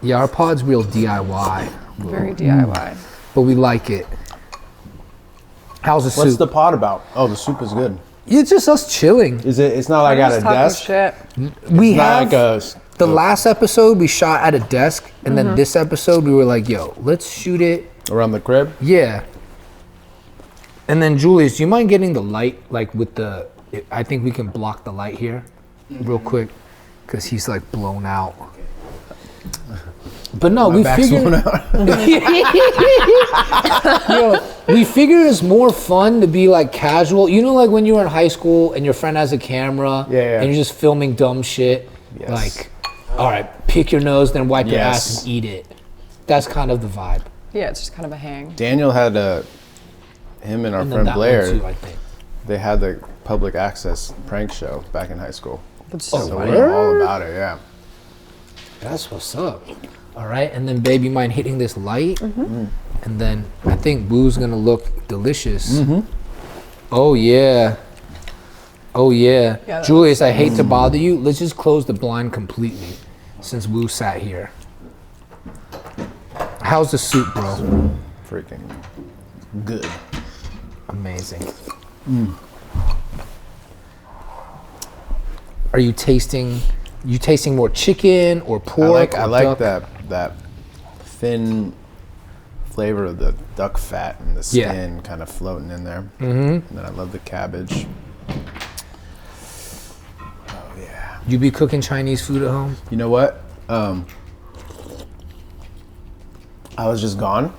Yeah, our pod's real DIY. Very DIY. But we like it. How's the soup? What's the pod about? Oh, the soup is good. It's just us chilling. Is it? It's not like at a desk. Shit. We It's not have like a. the last episode we shot at a desk, and then this episode we were like, "Yo, let's shoot it Around the crib. Yeah." And then Julius, do you mind getting the light like with the? I think we can block the light here, real quick, because he's like blown out. But no, My back's blown out. Yo, we figured it's more fun to be like casual. You know, like when you were in high school and your friend has a camera, Yeah. and you're just filming dumb shit. Yes. Like, all right, pick your nose, then wipe your Yes. ass and eat it. That's kind of the vibe. Yeah, it's just kind of a hang. Daniel had him and our And then friend that Blair. one too, I think. They had the public access prank show back in high school. That's Oh, so So wow. we know all about it. Yeah. That's what's up. All right, and then babe, you mind hitting this light? And then I think Boo's gonna look delicious. Oh yeah. Oh yeah. Yeah, that Julius, I hate to bother you. Let's just close the blind completely since Boo sat here. How's the soup, bro? Freaking good. Amazing. Are you tasting more chicken or pork? I or like duck? that thin flavor of the duck fat and the skin kind of floating in there. And then I love the cabbage. Oh yeah. You be cooking Chinese food at home? You know what? I was just gone,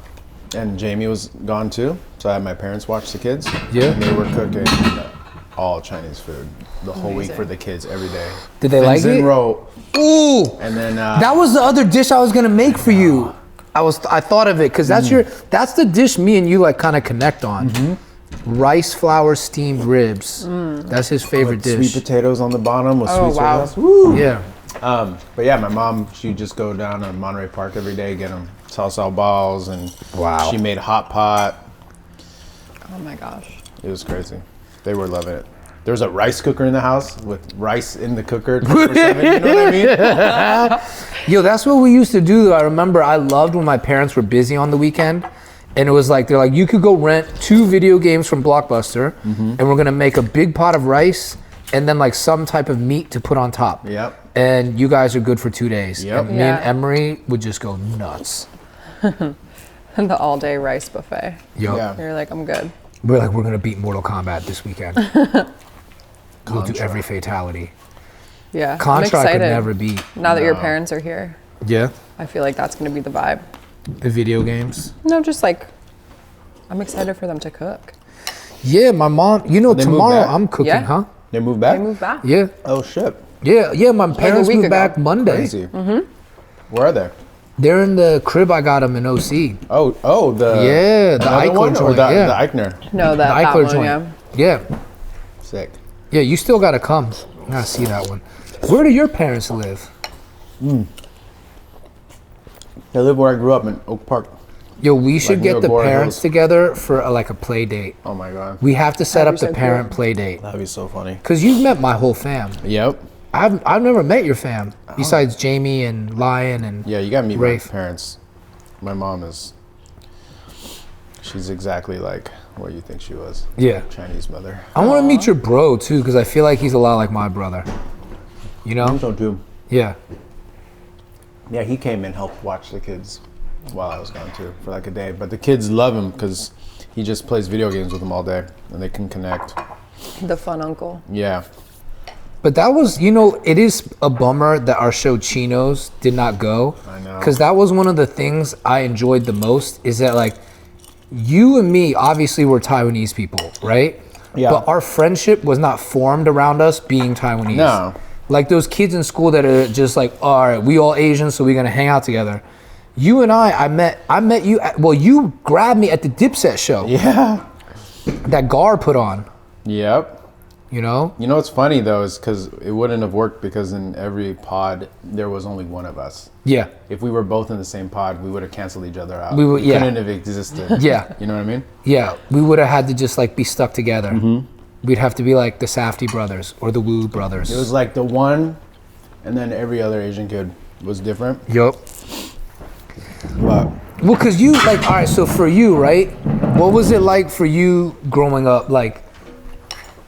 and Jamie was gone too. So I had my parents watch the kids. Yeah. And they were cooking all Chinese food the whole week Amazing. for the kids every day. Did they like Fins it? and roe. Ooh, And then that was the other dish I was gonna make for you. I thought of it because that's the dish me and you like kind of connect on. Rice flour steamed ribs. That's his favorite with dish. sweet potatoes on the bottom with Oh, sweet wow. sauce. Woo. Yeah. But yeah, my mom, she'd just go down to Monterey Park every day, get them salsa balls, and Wow. she made hot pot. Oh my gosh. It was crazy. They were loving it. There was a rice cooker in the house with rice in the cooker 24/7, you know what I mean? Yo, that's what we used to do. I remember I loved when my parents were busy on the weekend. And it was like, they're like, you could go rent 2 video games from Blockbuster, and we're gonna make a big pot of rice and then like some type of meat to put on top. Yep. And you guys are good for 2 days. Yep. And me Yeah. and Emery would just go nuts. And the all-day rice buffet. Yo, Yeah. You're like, I'm good. we're gonna beat Mortal Kombat this weekend. We'll do every fatality. Yeah. I'm Contra I could excited. never beat. Now that your No. parents are here, Yeah, I feel like that's gonna be the vibe. the video games. No, just like, I'm excited for them to cook. Yeah, my mom. You know, They moved tomorrow back? I'm cooking, Yeah. huh? They moved back? They moved back. Yeah, Oh shit. yeah. My parents week moved ago. back Monday. Crazy. Where are they? They're in the crib I got them in OC. Oh, the Yeah, the another Eichler one, or joint, the, yeah. the Eichner. No, The that Eichler one, joint. yeah. Yeah, Sick. yeah. You still gotta come. I gotta see that one. Where do your parents live? They live where I grew up in Oak Park. Yo, we should near get the Agora parents Hills. together for like a play date. Oh my god. We have to set That'd up be the so parent cool. play date. That'd be so funny. Cause you've met my whole fam. Yep. I've never met your fam besides Jamie and Lion and Yeah, you gotta meet Rafe. my parents. My mom she's exactly like what you think she was. Yeah. Chinese mother. I want to meet your bro too, cause I feel like he's a lot like my brother. You know? So too. Yeah. Yeah, he came and helped watch the kids while I was gone too for like a day. But the kids love him because he just plays video games with them all day and they can connect. The fun uncle. Yeah. But that was, you know, it is a bummer that our show Chinos did not go. I know. Because that was one of the things I enjoyed the most is that, like, you and me, obviously, we're Taiwanese people, right? Yeah. But our friendship was not formed around us being Taiwanese. No. Like those kids in school that are just like, all right, we all Asians, so we're going to hang out together. You and I met you, you grabbed me at the Dipset show Yeah. that Gar put on, Yep. you know? You know what's funny though is because it wouldn't have worked because in every pod there was only one of us. Yeah. If we were both in the same pod, we would have canceled each other out. We would- yeah. Couldn't have existed. Yeah. You know what I mean? Yeah, we would have had to just like be stuck together. We'd have to be like the Safdie brothers or the Wu brothers. It was like the one, and then every other Asian kid was different. Yup. But Well, cause you like, all right. So for you, right? What was it like for you growing up? Like,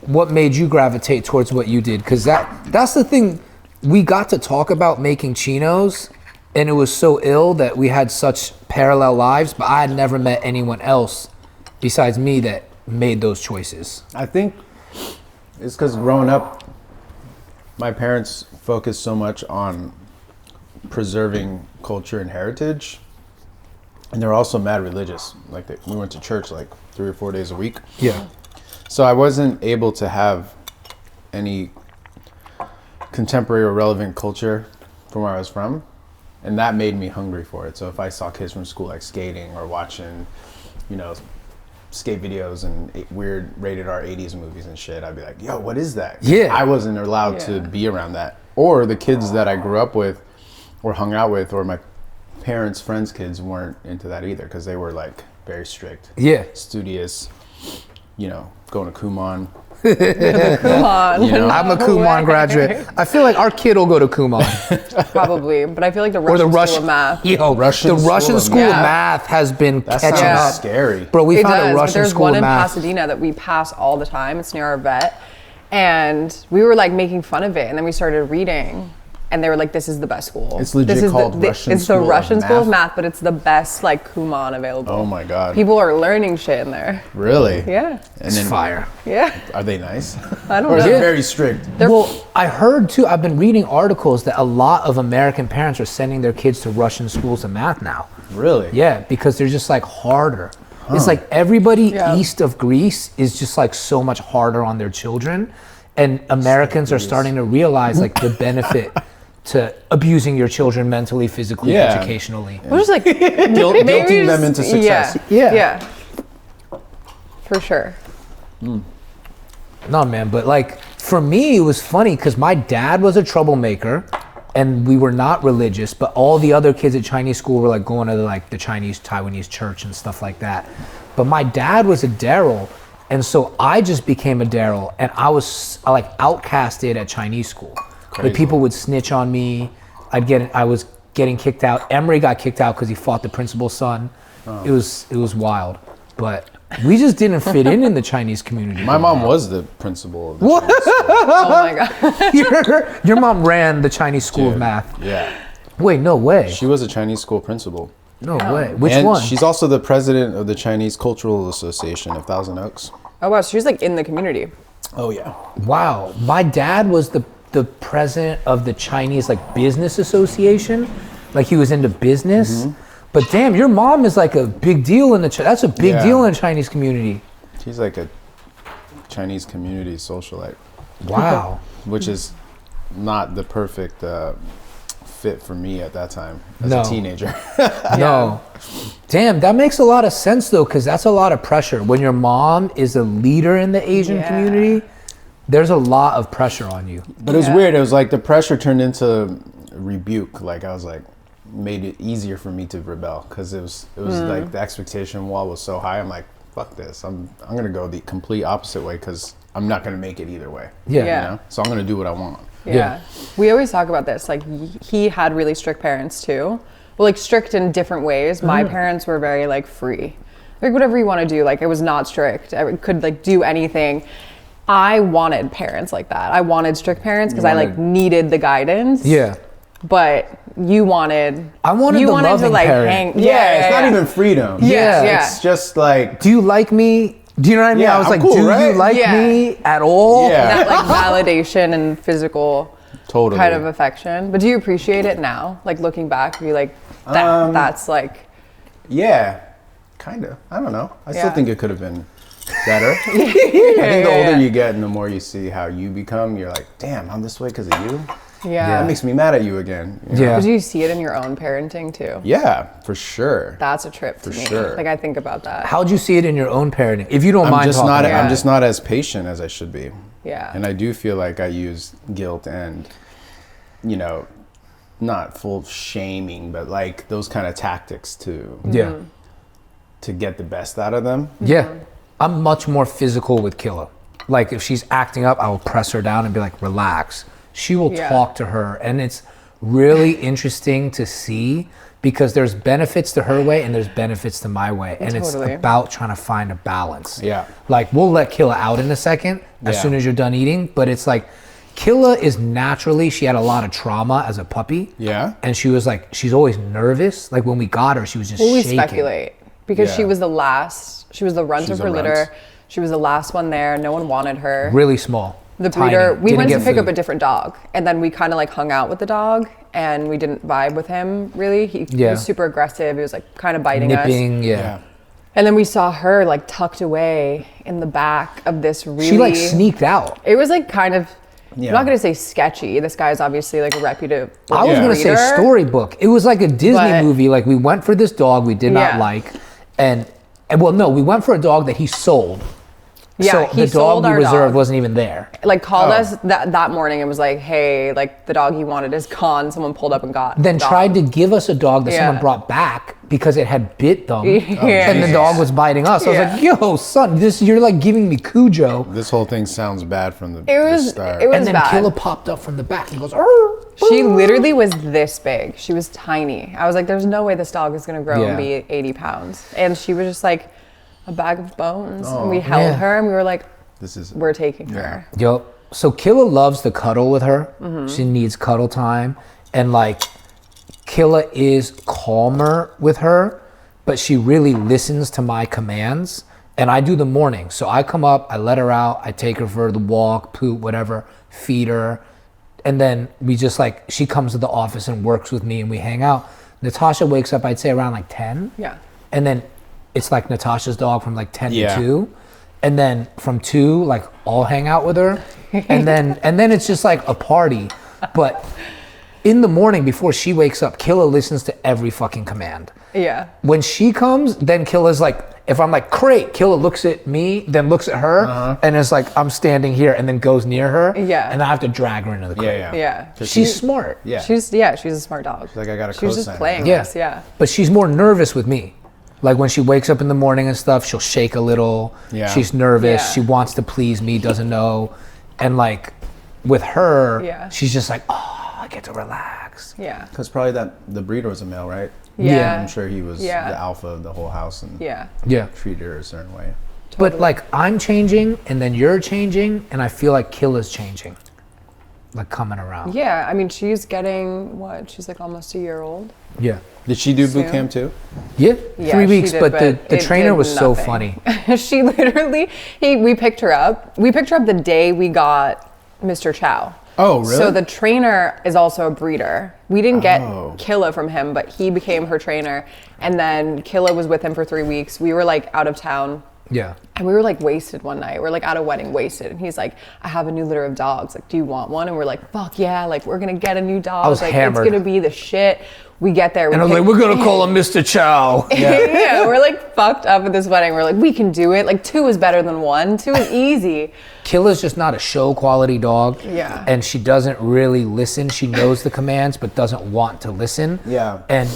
what made you gravitate towards what you did? Cause that's the thing. We got to talk about making chinos, and it was so ill that we had such parallel lives. But I had never met anyone else besides me that made those choices. I think it's because growing up, my parents focused so much on preserving culture and heritage, and they're also mad religious. Like we went to church like 3 or 4 days a week. Yeah. So I wasn't able to have any contemporary or relevant culture from where I was from, and that made me hungry for it. So if I saw kids from school like skating or watching, skate videos and weird rated R 80s movies and shit, I'd be like, yo, what is that? Yeah. I wasn't allowed to be around that. Or the kids that I grew up with or hung out with, or my parents' friends' kids weren't into that either, because they were like very strict, Yeah. studious, going to Kumon. Come on. I'm a Kumon graduate. I feel like our kid will go to Kumon. Probably, but I feel like the Or Russian the school of math. Yo, Russian the Russian school school of of math. math has been That catching sounds up. scary. Bro, we It found does, a but Russian there's school one of in math. Pasadena that we pass all the time. It's near our vet, and we were like making fun of it, and then we started reading, and they were like, "This is the best school." It's legit This is called Russian It's School the of Russian school of Math? math, but it's the best like Kumon available. Oh my God. People are learning shit in there. Really? Yeah, And It's then fire. yeah. Are they nice? I don't Or is know. it very strict? Well, I heard too, I've been reading articles that a lot of American parents are sending their kids to Russian schools of math now. Really? Yeah, because they're just like harder. It's like everybody Yeah. east of Greece is just like so much harder on their children. And Americans are starting to realize like the benefit to abusing your children mentally, physically, Yeah. educationally. We're just like Guilting them into success. Yeah. Yeah. For sure. No, man, but like for me, it was funny because my dad was a troublemaker and we were not religious, but all the other kids at Chinese school were like going to like the Chinese Taiwanese church and stuff like that. But my dad was a Daryl, and so I just became a Daryl, and I was like outcasted at Chinese school. Like people would snitch on me. I was getting kicked out. Emery got kicked out because he fought the principal's son. It was wild, but we just didn't fit in the Chinese community. My mom was the principal of the What? Chinese school. Oh my god. your mom ran the Chinese school of Dude, math. Yeah. Wait, no way. She was a Chinese school principal. No way. Which and one? she's also the president of the Chinese Cultural Association of Thousand Oaks. Oh wow, so she's like in the community. Oh, yeah. Wow. My dad was the president of the Chinese like business association. Like he was into business. But damn, your mom is like a big deal in that's a big Yeah. deal in the Chinese community. She's like a Chinese community socialite, Wow. which is not the perfect fit for me at that time as No. a teenager. No. Damn, that makes a lot of sense though, because that's a lot of pressure. When your mom is a leader in the Asian Yeah. community, there's a lot of pressure on you. But it was Yeah. weird. It was like the pressure turned into rebuke. Like I was like, made it easier for me to rebel because it was like the expectation wall was so high. I'm like, fuck this. I'm gonna go the complete opposite way because I'm not gonna make it either way. Yeah. Yeah. So I'm gonna do what I want. Yeah. We always talk about this. Like he had really strict parents too. Well, like strict in different ways. My parents were very like free. Like whatever you want to do. Like it was not strict. I could like do anything. I wanted parents like that. I wanted strict parents because I like needed the guidance. Yeah. But you wanted I wanted you the wanted to loving like parent. hang. It's not even freedom. Yeah. It's just like, Do you like me? Do you know what I mean? Yeah, I was I'm like, cool, do right? you like Yeah. me at all? Yeah. that like validation and physical totally. kind of affection. But do you appreciate it now? Like looking back, be like that's like Yeah, kind of. I don't know. I still Yeah. think it could have been better. I think the older you get and the more you see how you become, you're like, damn, I'm this way because of you. yeah. That makes me mad at you again. you know? Yeah. But do you see it in your own parenting too? Yeah, for sure. That's a trip to For me. sure. Like I think about that. How'd you see it in your own parenting? If you don't I'm mind just talking not. about I'm it. just not as patient as I should be. Yeah. And I do feel like I use guilt and, not full shaming, but like those kind of tactics to Yeah. get the best out of them. Yeah. I'm much more physical with Killa. Like if she's acting up, I will press her down and be like, relax. She will Yeah. talk to her. And it's really interesting to see because there's benefits to her way and there's benefits to my way. And it's Totally. about trying to find a balance. Yeah. Like we'll let Killa out in a second as soon as you're done eating, but it's like Killa is naturally, she had a lot of trauma as a puppy. Yeah. And she was like, she's always nervous. Like when we got her, she was just We shaking. speculate because she Yeah. was the last. She was the runt She's of her a runt. litter. She was the last one there. No one wanted her. Really small. The tiny, breeder, we didn't went to get pick up food. a different dog, and then we kind of like hung out with the dog, and we didn't vibe with him really. He was super aggressive. He was like kind of biting us. Nipping, Yeah. And then we saw her like tucked away in the back of this really. She like sneaked out. It was like kind of. Yeah. I'm not gonna say sketchy. This guy's obviously like a reputable. I was Yeah. gonna say breeder. storybook. It was like a Disney But- movie. Like we went for this dog we did not Yeah. like, and well, no, we went for a dog that he sold. Yeah, so he the sold dog we our reserved dog. wasn't even there. Like called Oh. us that morning and was like, hey, like the dog he wanted is gone. Someone pulled up and got. Then the dog. tried to give us a dog that Yeah. someone brought back because it had bit them, Yeah. and the dog was biting us. I was Yeah. like, "Yo, son, you're like giving me Cujo." This whole thing sounds bad from the It was. start. It was And then bad. Killa popped up from the back and goes, "Arr." She literally was this big. She was tiny. I was like, there's no way this dog is going to grow Yeah. and be 80 pounds. And she was just like a bag of bones. And we Oh. held Yeah. her and we were like, This is we're taking her. Yo, so Killa loves to cuddle with her. Mm-hmm. She needs cuddle time, and like Killa is calmer with her, but she really listens to my commands. And I do the morning, so I come up, I let her out, I take her for the walk, poop, whatever, feed her, and then we just like she comes to the office and works with me, and we hang out. Natasha wakes up, I'd say around like 10. Yeah. And then it's like Natasha's dog from like 10 Yeah. to 2. And then from 2, like I'll hang out with her. And then it's just like a party. But in the morning before she wakes up, Killa listens to every fucking command. Yeah. When she comes, then Killa's like, if I'm like, crate, Killa looks at me, then looks at her, and is like, I'm standing here, and then goes near her. Yeah. And I have to drag her into the crate. yeah. Yeah. She's smart. Yeah. She's a smart dog. like I got a She was just cosign. playing Yeah. us. Yeah. But she's more nervous with me. Like when she wakes up in the morning and stuff, she'll shake a little. Yeah. She's nervous. Yeah. She wants to please me, doesn't know. And like with her, Yeah. she's just like, oh, I get to relax. Yeah. Because probably the breeder was a male, right? Yeah. I'm sure he was Yeah. the alpha of the whole house and Yeah. Yeah. treated her a certain way. But like I'm changing and then you're changing and I feel like Killa's changing. Like coming around. Yeah. I mean, she's getting what? She's like almost a year old. Yeah. Did she do boot Soon. camp too? Yeah. Yeah, 3 she weeks, did, but the it trainer did was so nothing. funny. She literally, we picked her up. We picked her up the day we got Mr. Chow. Oh, really? So the trainer is also a breeder. We didn't get Oh. Killa from him, but he became her trainer. And then Killa was with him for 3 weeks. We were like out of town. Yeah. And we were like wasted one night. We're like at a wedding wasted. And he's like, I have a new litter of dogs. Like, do you want one? And we're like, fuck yeah. Like, we're going to get a new dog. I was like, hammered. it's going to be the shit. We get there. And I was like, we're gonna call him Mr. Chow. yeah, we're like fucked up at this wedding. We're like, we can do it. Like 2 is better than 1. 2 is easy. Killa's just not a show quality dog. Yeah. And she doesn't really listen. She knows the commands, but doesn't want to listen. Yeah. And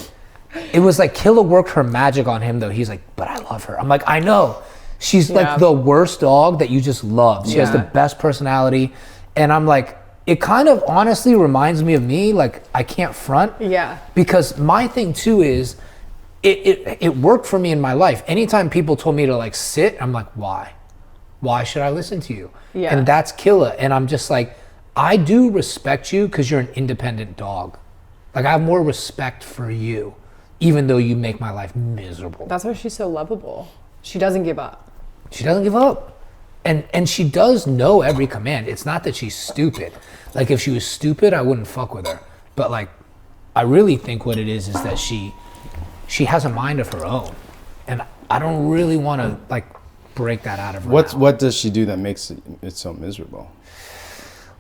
it was like Killa worked her magic on him though. He's like, but I love her. I'm like, I know. She's Yeah. like the worst dog that you just love. She has the Yeah. best personality. And I'm like, it kind of honestly reminds me of me. Like I can't front. Yeah. Because my thing too is, it worked for me in my life. Anytime people told me to like sit, I'm like, why? Why should I listen to you? Yeah. And that's Killa. And I'm just like, I do respect you because you're an independent dog. Like I have more respect for you, even though you make my life miserable. That's why she's so lovable. She doesn't give up. She doesn't give up. And she does know every command. It's not that she's stupid. Like if she was stupid, I wouldn't fuck with her. But like, I really think what it is that she has a mind of her own. And I don't really want to like break that out of her. now. What does she do that makes it so miserable?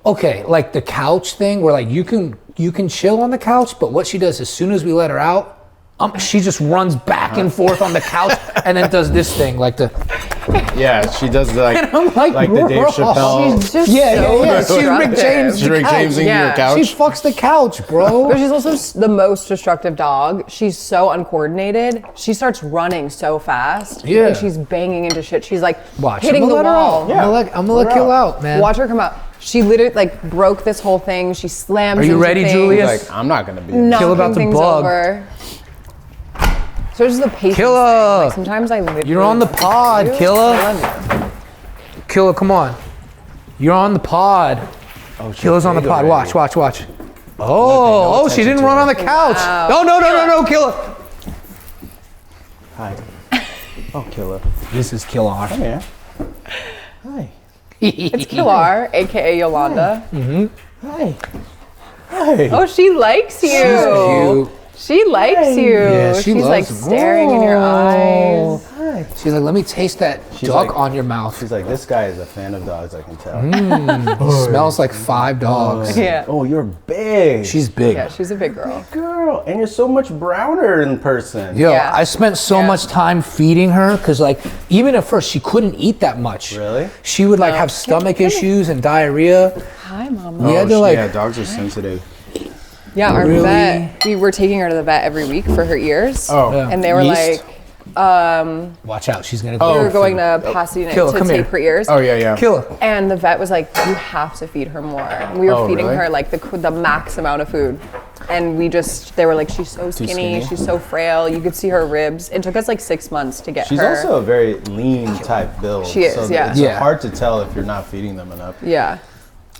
Okay, like the couch thing where like you can chill on the couch, but what she does as soon as we let her out, she just runs back and forth on the couch and then does this thing like the Yeah, she does the, like I'm like, the Dave bro. Chappelle. She's just yeah, so yeah. She's Rick destructive. James. She's the Rick couch. James in Yeah. your couch. She fucks the couch, bro. But she's also the most destructive dog. She's so uncoordinated. She starts running so fast. Yeah. And she's banging into shit. She's like Watch. hitting I'm the gonna let her wall. out. Yeah. I'm gonna let Let her Kill out. out, man. Watch her come out. She literally like broke this whole thing. She slammed. Are you into ready, things, Julia? Like, I'm not gonna be. Kill knocking about to things bug. over. So it's just the patience Killer. thing. Like sometimes I literally You're on the pod, you, Killer. I love Killer, come on. You're on the pod. Oh, she's Killer's on the big pod. already. Watch. Oh, she didn't run on the couch. Wow. No, Killer. Hi. Oh, Killer. This is Killer. Come here. Hi. It's Kilar, aka Yolanda. Hi. Hi. Oh, she likes you. She's cute. She likes you. Yeah, she She's like loves- staring in your eyes. Hi. She's like, let me taste that She's duck like- on your mouth. She's like, this guy is a fan of dogs, I can tell. Smells like 5 dogs. Yeah. Oh, you're big. She's big. Yeah, she's a big girl. Girl, and you're so much browner in person. Yo, Yeah. I spent so Yeah. much time feeding her because, like, even at first she couldn't eat that much. Really? She would like have stomach issues and diarrhea. Hi, Mama. We had to like, yeah, dogs are sensitive. Yeah, our Really? vet, we were taking her to the vet every week for her ears. Oh, Yeah. And they were yeast? like, watch out, she's gonna we go. were going to Pasadena Kill, to come tape here. her ears. Oh, yeah. Killer. And the vet was like, you have to feed her more. And we were Oh, feeding really? her like the max amount of food. And they were like, she's so skinny, skinny? she's so frail. You could see her ribs. It took us like 6 months to get She's her. also a very lean type build. She is, so yeah. It's Yeah. hard to tell if you're not feeding them enough. Yeah.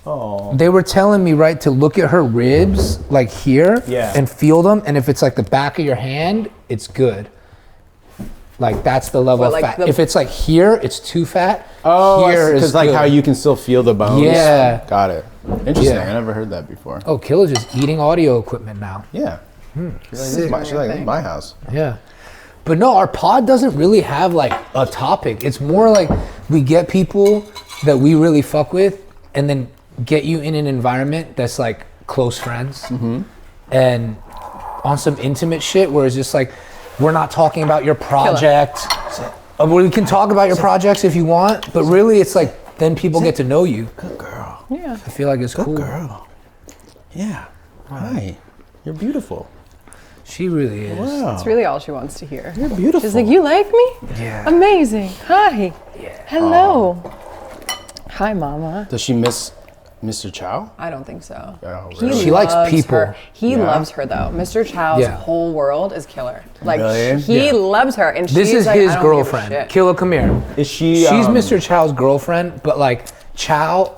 Oh. They were telling me, right, to look at her ribs, like here, Yeah. and feel them. And if it's like the back of your hand, it's good. Like that's the level What, of like fat. the- If it's like here, it's too fat. Oh, here because is like good. how you can still feel the bones. Yeah. Got it. Interesting. Yeah. I never heard that before. Oh, Killer's just eating audio equipment now. Yeah. She's like, this is my, she's like, this is my house. Yeah. But no, our pod doesn't really have like a topic. It's more like we get people that we really fuck with and then get you in an environment that's like close friends and on some intimate shit where it's just like, we're not talking about your project. We can talk about your projects if you want, but really it's like, then people get to know you. Good girl. Yeah. I feel like it's cool. Girl. Yeah. Hi. You're beautiful. She really is. Wow. That's really all she wants to hear. You're beautiful. She's like, you like me? Yeah. Amazing. Hi. Hello. Hi, Mama. Does she miss Mr. Chow? I don't think so. Oh, He really? She likes loves people. her. He Yeah. loves her though. Mr. Chow's Yeah. whole world is Killer. Like Really? he Yeah. loves her, and This she's is like, his I don't give a girlfriend. shit. Killer, come here. Is she? She's Mr. Chow's girlfriend, but like Chow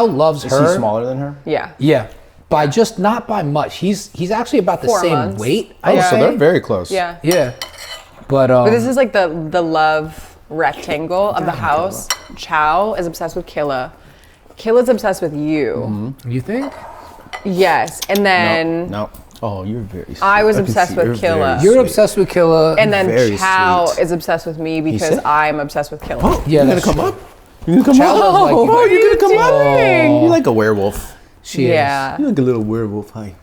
loves Is her. he smaller than her? Yeah. Yeah, by just not by much. He's actually about the 4 same months. weight. Oh, I'd so say. they're very close. Yeah. Yeah, but But this is like the love rectangle of the house. Chow is obsessed with Killa. Killa's obsessed with you. you think Yes, and then No. Oh, you're very sweet. I was can obsessed see with you're Killa. very you're sweet. obsessed with Killer? and then very Chow sweet. is obsessed with me because said- I'm obsessed with Killa. yeah, You're gonna that's come true. up? You're gonna come Chow up? does like you. Oh, What you're gonna come up? doing? You're like a werewolf. She Yeah. You're like a little werewolf. Hi.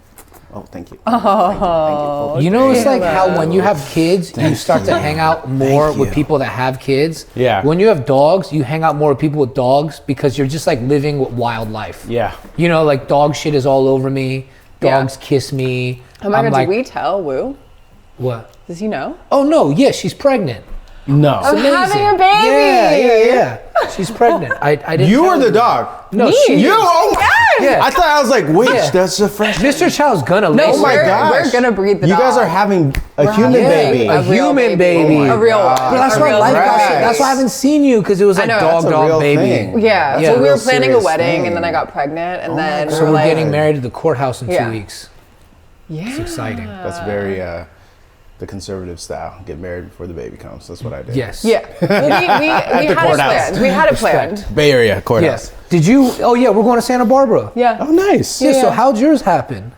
Oh, thank you. Oh. is. You know, it's like Killer. how when you have kids, you start to hang out more with you. people that have kids. Yeah. When you have dogs, you hang out more with people with dogs because you're just like living with wildlife. Yeah. You know, like dog shit is all over me. Yeah. Dogs kiss me. Oh my I'm god, like, did we tell Woo? what? Does he know? Oh no, yeah, she's pregnant. No. I'm having Amazing. a baby. Yeah. She's pregnant. I didn't. You tell or the you. dog? No, Me. she. You? Oh, Yeah. I thought I was like, wait, Yeah. that's a fresh. Mr. Chow's gonna No, lace Oh my we're, her. gosh. we're gonna breed the You dog. guys are having a human having baby. a real human baby. Oh my a real God. one. But that's A why real life got one. shit. That's why I haven't seen you because it was like know, dog, that's a dog, real baby. thing. Yeah, Yeah. so we Real were planning a serious wedding, thing. and then I got pregnant, and then So we were we're like, getting married at the courthouse in Yeah. 2 weeks. yeah, It's exciting. That's very the conservative style. Get married before the baby comes. That's what I did. Yes. yeah. Well, we had it courthouse. planned. We had it planned. Bay Area courthouse. Yes. Did you? Oh yeah, we're going to Santa Barbara. Yeah. Oh, nice. Yeah. So Yeah. how'd yours happen?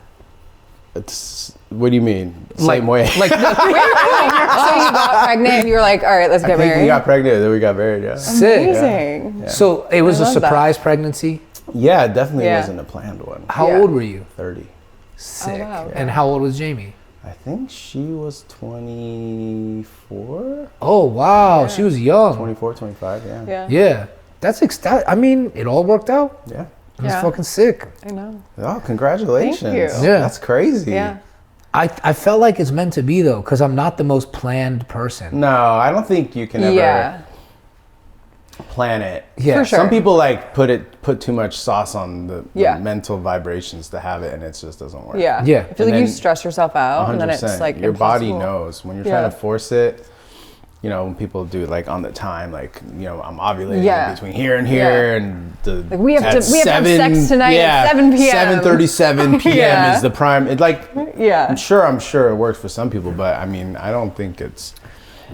What do you mean? Same way. Like So you got pregnant, and you were like, all right, let's I get think we married. got pregnant, then we got married. Yeah. sick. Amazing. So it was a love that. surprise pregnancy. Yeah, it definitely Yeah. wasn't a planned one. How Yeah. old were you? 30. Sick. wow. And how old was Jamie? I think she was 24, Oh wow, she was young. 24, 25. Yeah. Yeah. Yeah. That's I mean, it all worked out. Yeah. It was Yeah. fucking sick. I know. Oh, congratulations. Thank you. Yeah. That's crazy. Yeah. I felt like it's meant to be though, because I'm not the most planned person. No, I don't think you can ever. Yeah. plan it. Yeah. For sure. Some people like put too much sauce on the Yeah. mental vibrations to have it, and it just doesn't work. Yeah. Yeah. I feel And like you then stress yourself out, 100%. and then it's like your body impossible. knows when you're Yeah. trying to force it. You know, when people do it like on the time, like, you know, I'm ovulating Yeah. between here and here, and the Like, we have at to have sex tonight at 7 p.m. 7:37 p.m. Yeah. is the prime. It like, Yeah. I'm sure it works for some people, but I mean, I don't think it's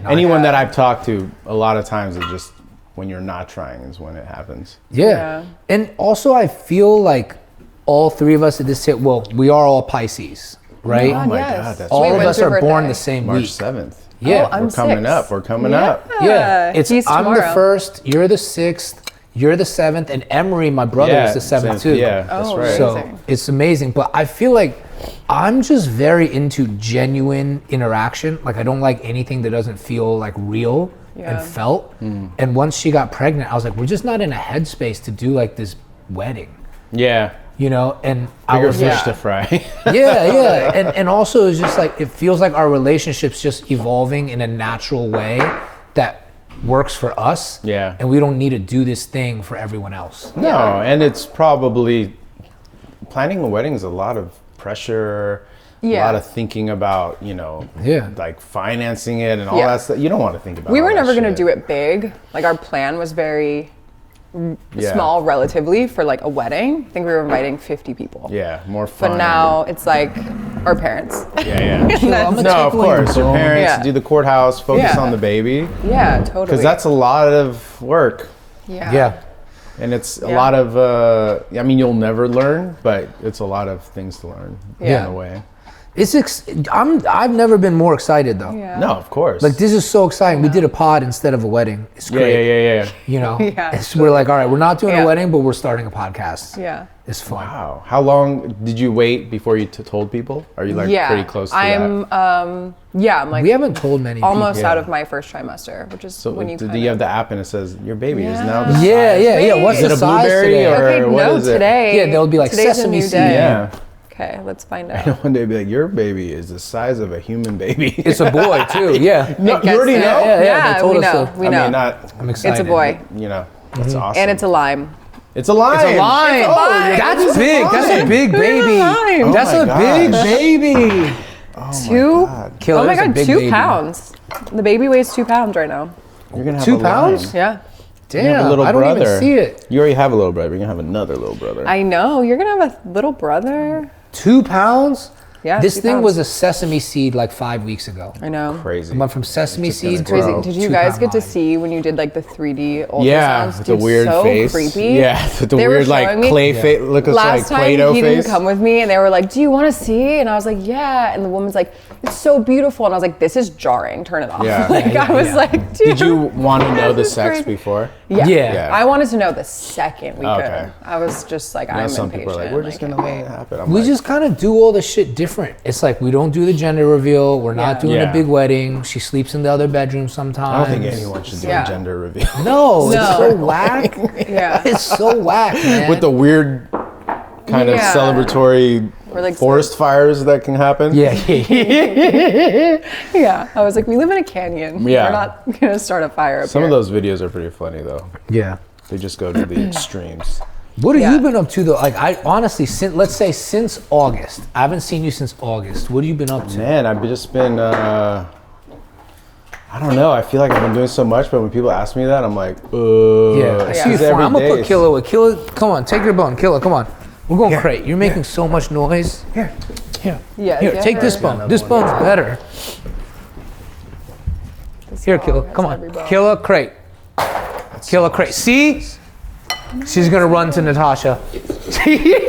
anyone that I've talked to. A lot of times, it's just when you're not trying is when it happens. Yeah. And also, I feel like all three of us at this hit. Well, we are all Pisces, right? Oh my yes. God, that's all Wait, of when's us your are born birthday? the same March week. 7th. Yeah. I'm We're coming 6. up. We're coming Yeah. up. Yeah, it's He's I'm the tomorrow. 1st, you're the 6th, you're the 7th, and Emery, my brother, is the 7th too. Yeah, that's Oh, right. really? So Amazing. it's amazing, but I feel like I'm just very into genuine interaction. Like I don't like anything that doesn't feel like real Yeah. and felt. And once she got pregnant, I was like, we're just not in a headspace to do like this wedding, Yeah. you know? And I Bigger was fish Yeah. to fry. yeah. And also it's just like, it feels like our relationship's just evolving in a natural way that works for us. Yeah. And we don't need to do this thing for everyone else. No, and it's probably planning a wedding is a lot of pressure, a Yeah. lot of thinking about, you know, Yeah. like financing it and all Yeah. that stuff. You don't want to think about We all were that never going to shit. do it big. Like our plan was very Yeah. small relatively for like a wedding. I think we were inviting 50 people. Yeah, more fun. But now it's like our parents. Yeah. I'm a No, of tickle course. Your bone. parents Yeah. do the courthouse, focus Yeah. on the baby. Yeah, totally. Because that's a lot of work. Yeah. And it's a Yeah. lot of, I mean, you'll never learn, but it's a lot of things to learn Yeah. in a way. I've never been more excited though. Yeah. No, of course. Like this is so exciting. We did a pod instead of a wedding. It's great. Yeah. You know, Yeah. we're like, all right, we're not doing Yeah. a wedding, but we're starting a podcast. Yeah. It's fun. Wow. How long did you wait before you told people? Are you like Yeah. pretty close to I'm I'm like We haven't told many almost Yeah. out of my first trimester, which is So when you do kind you of have the app and it says your baby is Yeah. now the people. size? Yeah. What's Is the it a size blueberry today? or Okay, what no, is it? today. Yeah, they'll be like today's a sesame new seed. day. Yeah. Okay, let's find out. One day be like, your baby is the size of a human baby. It's a boy too. Yeah. No, It you gets already it. know? Yeah, they told we us know. so. We I know. mean, not, I'm excited. It's a boy. you know, that's awesome. And it's a lime. It's a lime. It's a lime. Oh, your That's baby's a big. That's a lime. big baby. lime. That's Oh a my big gosh. baby. Two? God. Killer, Oh my that's a god, big 2 baby. pounds. The baby weighs 2 pounds right now. You're gonna have 2 a pounds? lime. Yeah. You have Damn, a little I don't brother. even see it. You already have a little brother. You're gonna have another little brother. I know. You're gonna have a little brother. 2 pounds? Yeah. This 2 thing pounds. was a sesame seed like 5 weeks ago. I know. Crazy. I went from sesame It's just gonna seed grow. to Crazy. Did you 2 guys pound get to lime. see when you did like the 3D ultrasounds? Yeah, with the Dude, weird so face. creepy. Yeah, with the They were weird like showing me- clay face. Look, it's Last like time Play-Doh he face. didn't come with me, and they were like, "Do you want to see?" And I was like, "Yeah." And the woman's like, "It's so beautiful," and I was like, "This is jarring. Turn it off." Yeah. Like Yeah, I was yeah. like, "Dude." Did you want to know the this is sex crazy. before? Yeah. Yeah. I wanted to know the second we Okay. could. I was just like, Now I'm some impatient. people are like, we're just I gonna can't let it wait. happen. I'm We like, just kind of do all the shit different. It's like we don't do the gender reveal. We're not Yeah. doing Yeah. a big wedding. She sleeps in the other bedroom sometimes. I don't think anyone should do Yeah. a gender reveal No, it's No. so whack. Yeah. It's so whack, man. with the weird kind of Yeah. celebratory Or like forest fires that can happen. yeah. Yeah. I was like, we live in a canyon. Yeah. We're not gonna start a fire up Some here. of those videos are pretty funny though. Yeah. They just go to the extremes. What have Yeah. you been up to though? Like I honestly, since August. I haven't seen you since August. What have you been up to? Man, I've just been, I don't know. I feel like I've been doing so much, but when people ask me that, I'm like, Yeah, I see you. It's fine. every I'm gonna day. put Killa with Killa. Come on, take your bone, Killa. Come on. We're going crate. You're making so much noise. Here. Yeah. Here, get take her. this bone. This bone's better. This Here, dog Killa. has Come every on. bone. Killa crate. Killa crate. See? She's gonna run to Natasha. Just sit right here.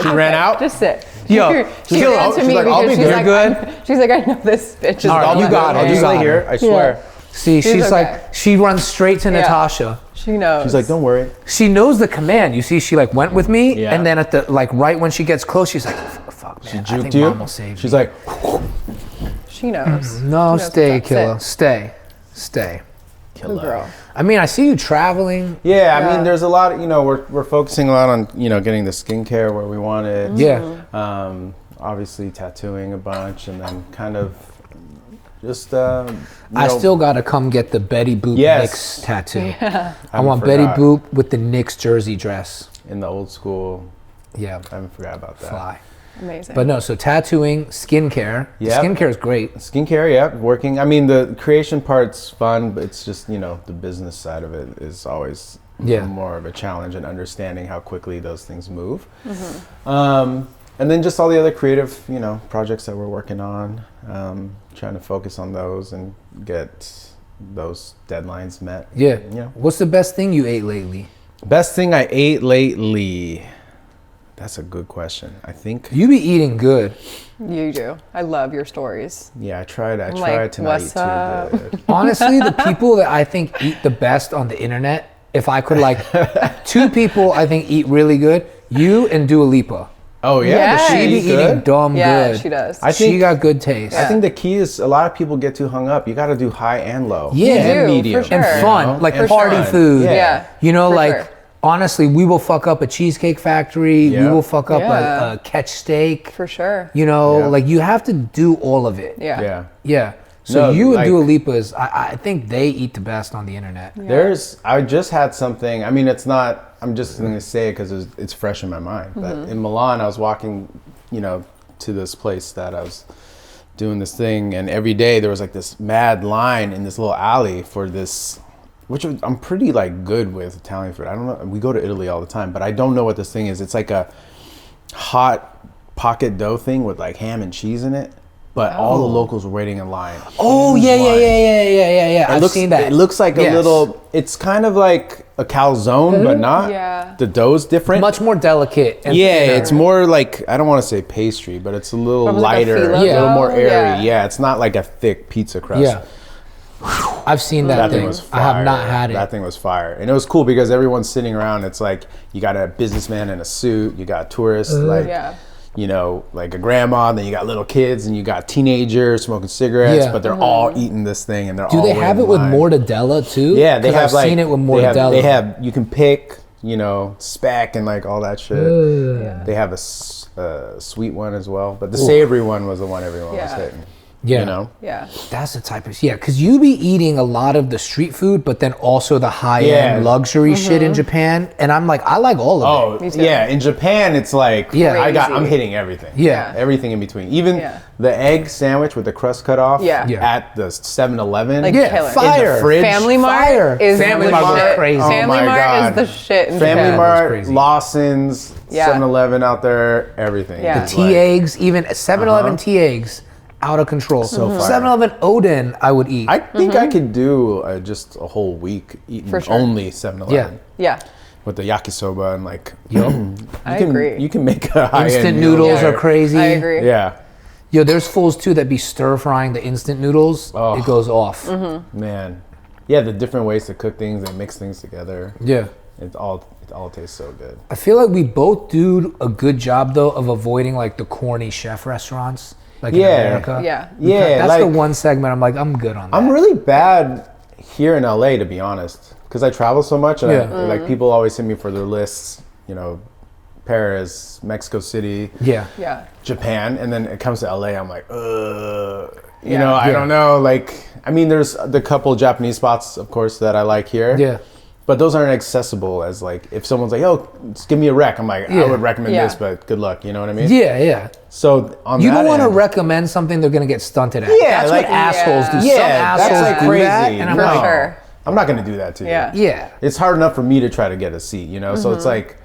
She ran out? Just sit. Yo, she Killa, ran to she's me like, I'll because be she's there. like, she's like, I know this bitch. All right, I'll you be got good. it. I'll You just got lay it. here. I swear. See, she's okay. like, she runs straight to Yeah. Natasha. She knows. She's like, don't worry. She knows the command. You see, she like went with me, Yeah. and then at the like right when she gets close, she's like, "Fuck, man, I Juked think you. Mom will save She's me." like, She knows. No, She knows stay, what's up. Killa. Sit. Stay. Good girl. I mean, I see you traveling. yeah. I Yeah. mean, there's a lot. Of, we're focusing a lot on getting the skincare where we want it. Yeah. Obviously tattooing a bunch, and then kind of Just I still gotta come get the Betty Boop Yes. Knicks tattoo. Yeah. I want Betty Boop with the Knicks jersey dress. in the old school. Yeah, I haven't forgot about that. fly. Amazing. But no, so tattooing, skincare. Yep. Skincare is great. Skincare, yeah, working. I mean, the creation part's fun, but it's just, you know, the business side of it is always more of a challenge and understanding how quickly those things move. And then just all the other creative, you know, projects that we're working on, trying to focus on those and get those deadlines met. Yeah. Yeah. What's the best thing you ate lately? Best thing I ate lately. That's a good question. I think. You be eating good. You do. I love your stories. Yeah, I tried like, to not eat what's up? too good. Honestly, the people that I think eat the best on the internet, if I could like, two people I think eat really good, you and Dua Lipa. Oh yeah, Yes. does She she be eat eating good? dumb Yeah, good. she does. I She think- got good taste. I think the key is a lot of people get too hung up. You got to do high and low. Yeah. and You do, medium for And sure. fun, know? like And party fun. food. Yeah. You know, for like sure. honestly, we will fuck up a Cheesecake Factory. We Yeah. will fuck up Yeah. a catch steak. For sure. You know, Yeah. like you have to do all of it. Yeah. Yeah. Yeah. So No, you and like- Dua Lipa's, I think they eat the best on the internet. I just had something. I mean, it's not. I'm just going to say it because it's fresh in my mind. But in Milan, I was walking, you know, to this place that I was doing this thing, and every day there was like this mad line in this little alley for this, which I'm pretty like good with Italian food. I don't know. We go to Italy all the time, but I don't know what this thing is. It's like a hot pocket dough thing with like ham and cheese in it. But all the locals were waiting in line. Oh Huge yeah. line. I've seen that. It looks like Yes. a little. It's kind of like a calzone, but not. Yeah. The dough's different. Much more delicate. And Yeah, thinner. it's more like, I don't want to say pastry, but it's a little Almost like a lighter, phyllo a little more dough? airy. Yeah. Yeah, it's not like a thick pizza crust. Yeah. I've seen that, That thing. thing was I fire. have not had it. That thing was fire. And it was cool because everyone's sitting around. It's like you got a businessman in a suit, you got tourists, like, Yeah. you know, like a grandma, then you got little kids, and you got teenagers smoking cigarettes, Yeah. but they're all eating this thing, and they're Do all they waiting have it in with line. mortadella too? Yeah, they 'Cause have I've like seen it with they mortadella. They have you can pick, you know, speck and like all that shit. They have a sweet one as well, but the savory one was the one everyone was Yeah. hitting. Yeah. You know? Yeah. That's the type of because you be eating a lot of the street food, but then also the high end Yeah. luxury shit in Japan, and I'm like, I like all of it. Oh, Me too. yeah. In Japan, it's like, Yeah. I'm Crazy. hitting everything. Yeah. Everything in between. Even Yeah. the egg sandwich with the crust cut off Yeah. Yeah. at the 7-Eleven. Like Yeah, killer. fire. In the fridge. Family Mart Fire. is Family the Mart was shit. crazy. Oh Family my Mart God. is the shit in Family Japan. Mart, crazy. Lawson's, Yeah. 7-Eleven out there, everything. Yeah. It's Tea like- eggs, even 7-Eleven tea eggs, out of control. So fire. 7-Eleven Oden, I would eat. I think I could do just a whole week eating For sure. only 7-Eleven. Yeah. With the yakisoba and like, I agree. You can make a high-end Instant meal noodles there. are crazy. I agree. Yeah, Yo, there's fools too that be stir frying the instant noodles. Oh. It goes off. man. Yeah, the different ways to cook things and mix things together. Yeah. It all tastes so good. I feel like we both do a good job though of avoiding like the corny chef restaurants, like in Yeah. America. Yeah. Yeah, That's like, the one segment I'm like, I'm good on that. I'm really bad here in LA, to be honest, because I travel so much, and Yeah. like people always hit me for their lists. You know, Paris, Mexico City, Yeah. Yeah. Japan, and then it comes to LA, I'm like, you Yeah. know, I Yeah. don't know. Like, I mean, there's the couple Japanese spots, of course, that I like here. Yeah. But those aren't accessible as like, if someone's like, oh, just give me a rec, I'm like, Yeah. I would recommend Yeah. this, but good luck. You know what I mean? Yeah, yeah. So on You that don't want to end- recommend something they're gonna get stunted at. Yeah, That's like- what assholes do. Yeah. Some Yeah, assholes that's like do crazy. that, and I'm For like, sure. I'm not going to do that to you. Yeah. yeah. It's hard enough for me to try to get a seat, you know? So it's like,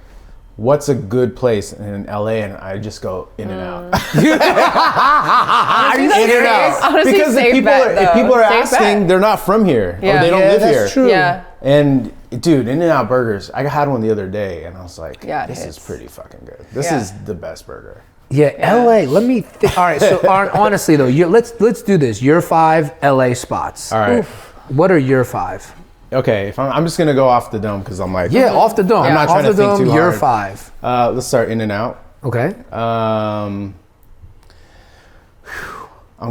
what's a good place in LA? And I just go in and out. Honestly, that's In and safe. out. Honestly, Because safe if bet, people are though. Safe asking, bet. they're not from here. Yeah. Or they don't Yeah, live that's here. true. Yeah. And dude, In-N-Out Burgers, I had one the other day and I was like, Yeah, it this is hits. pretty fucking good. This Yeah. is the best burger. Yeah, LA. Let me. All right. So honestly though, let's do this. Your 5 LA spots. All right. What are your 5? Okay, if I'm just going to go off the dome because I'm like, Yeah, off the dome. I'm not off trying the to think dome. too Your hard. 5. Let's start In-N-Out. Okay. I'm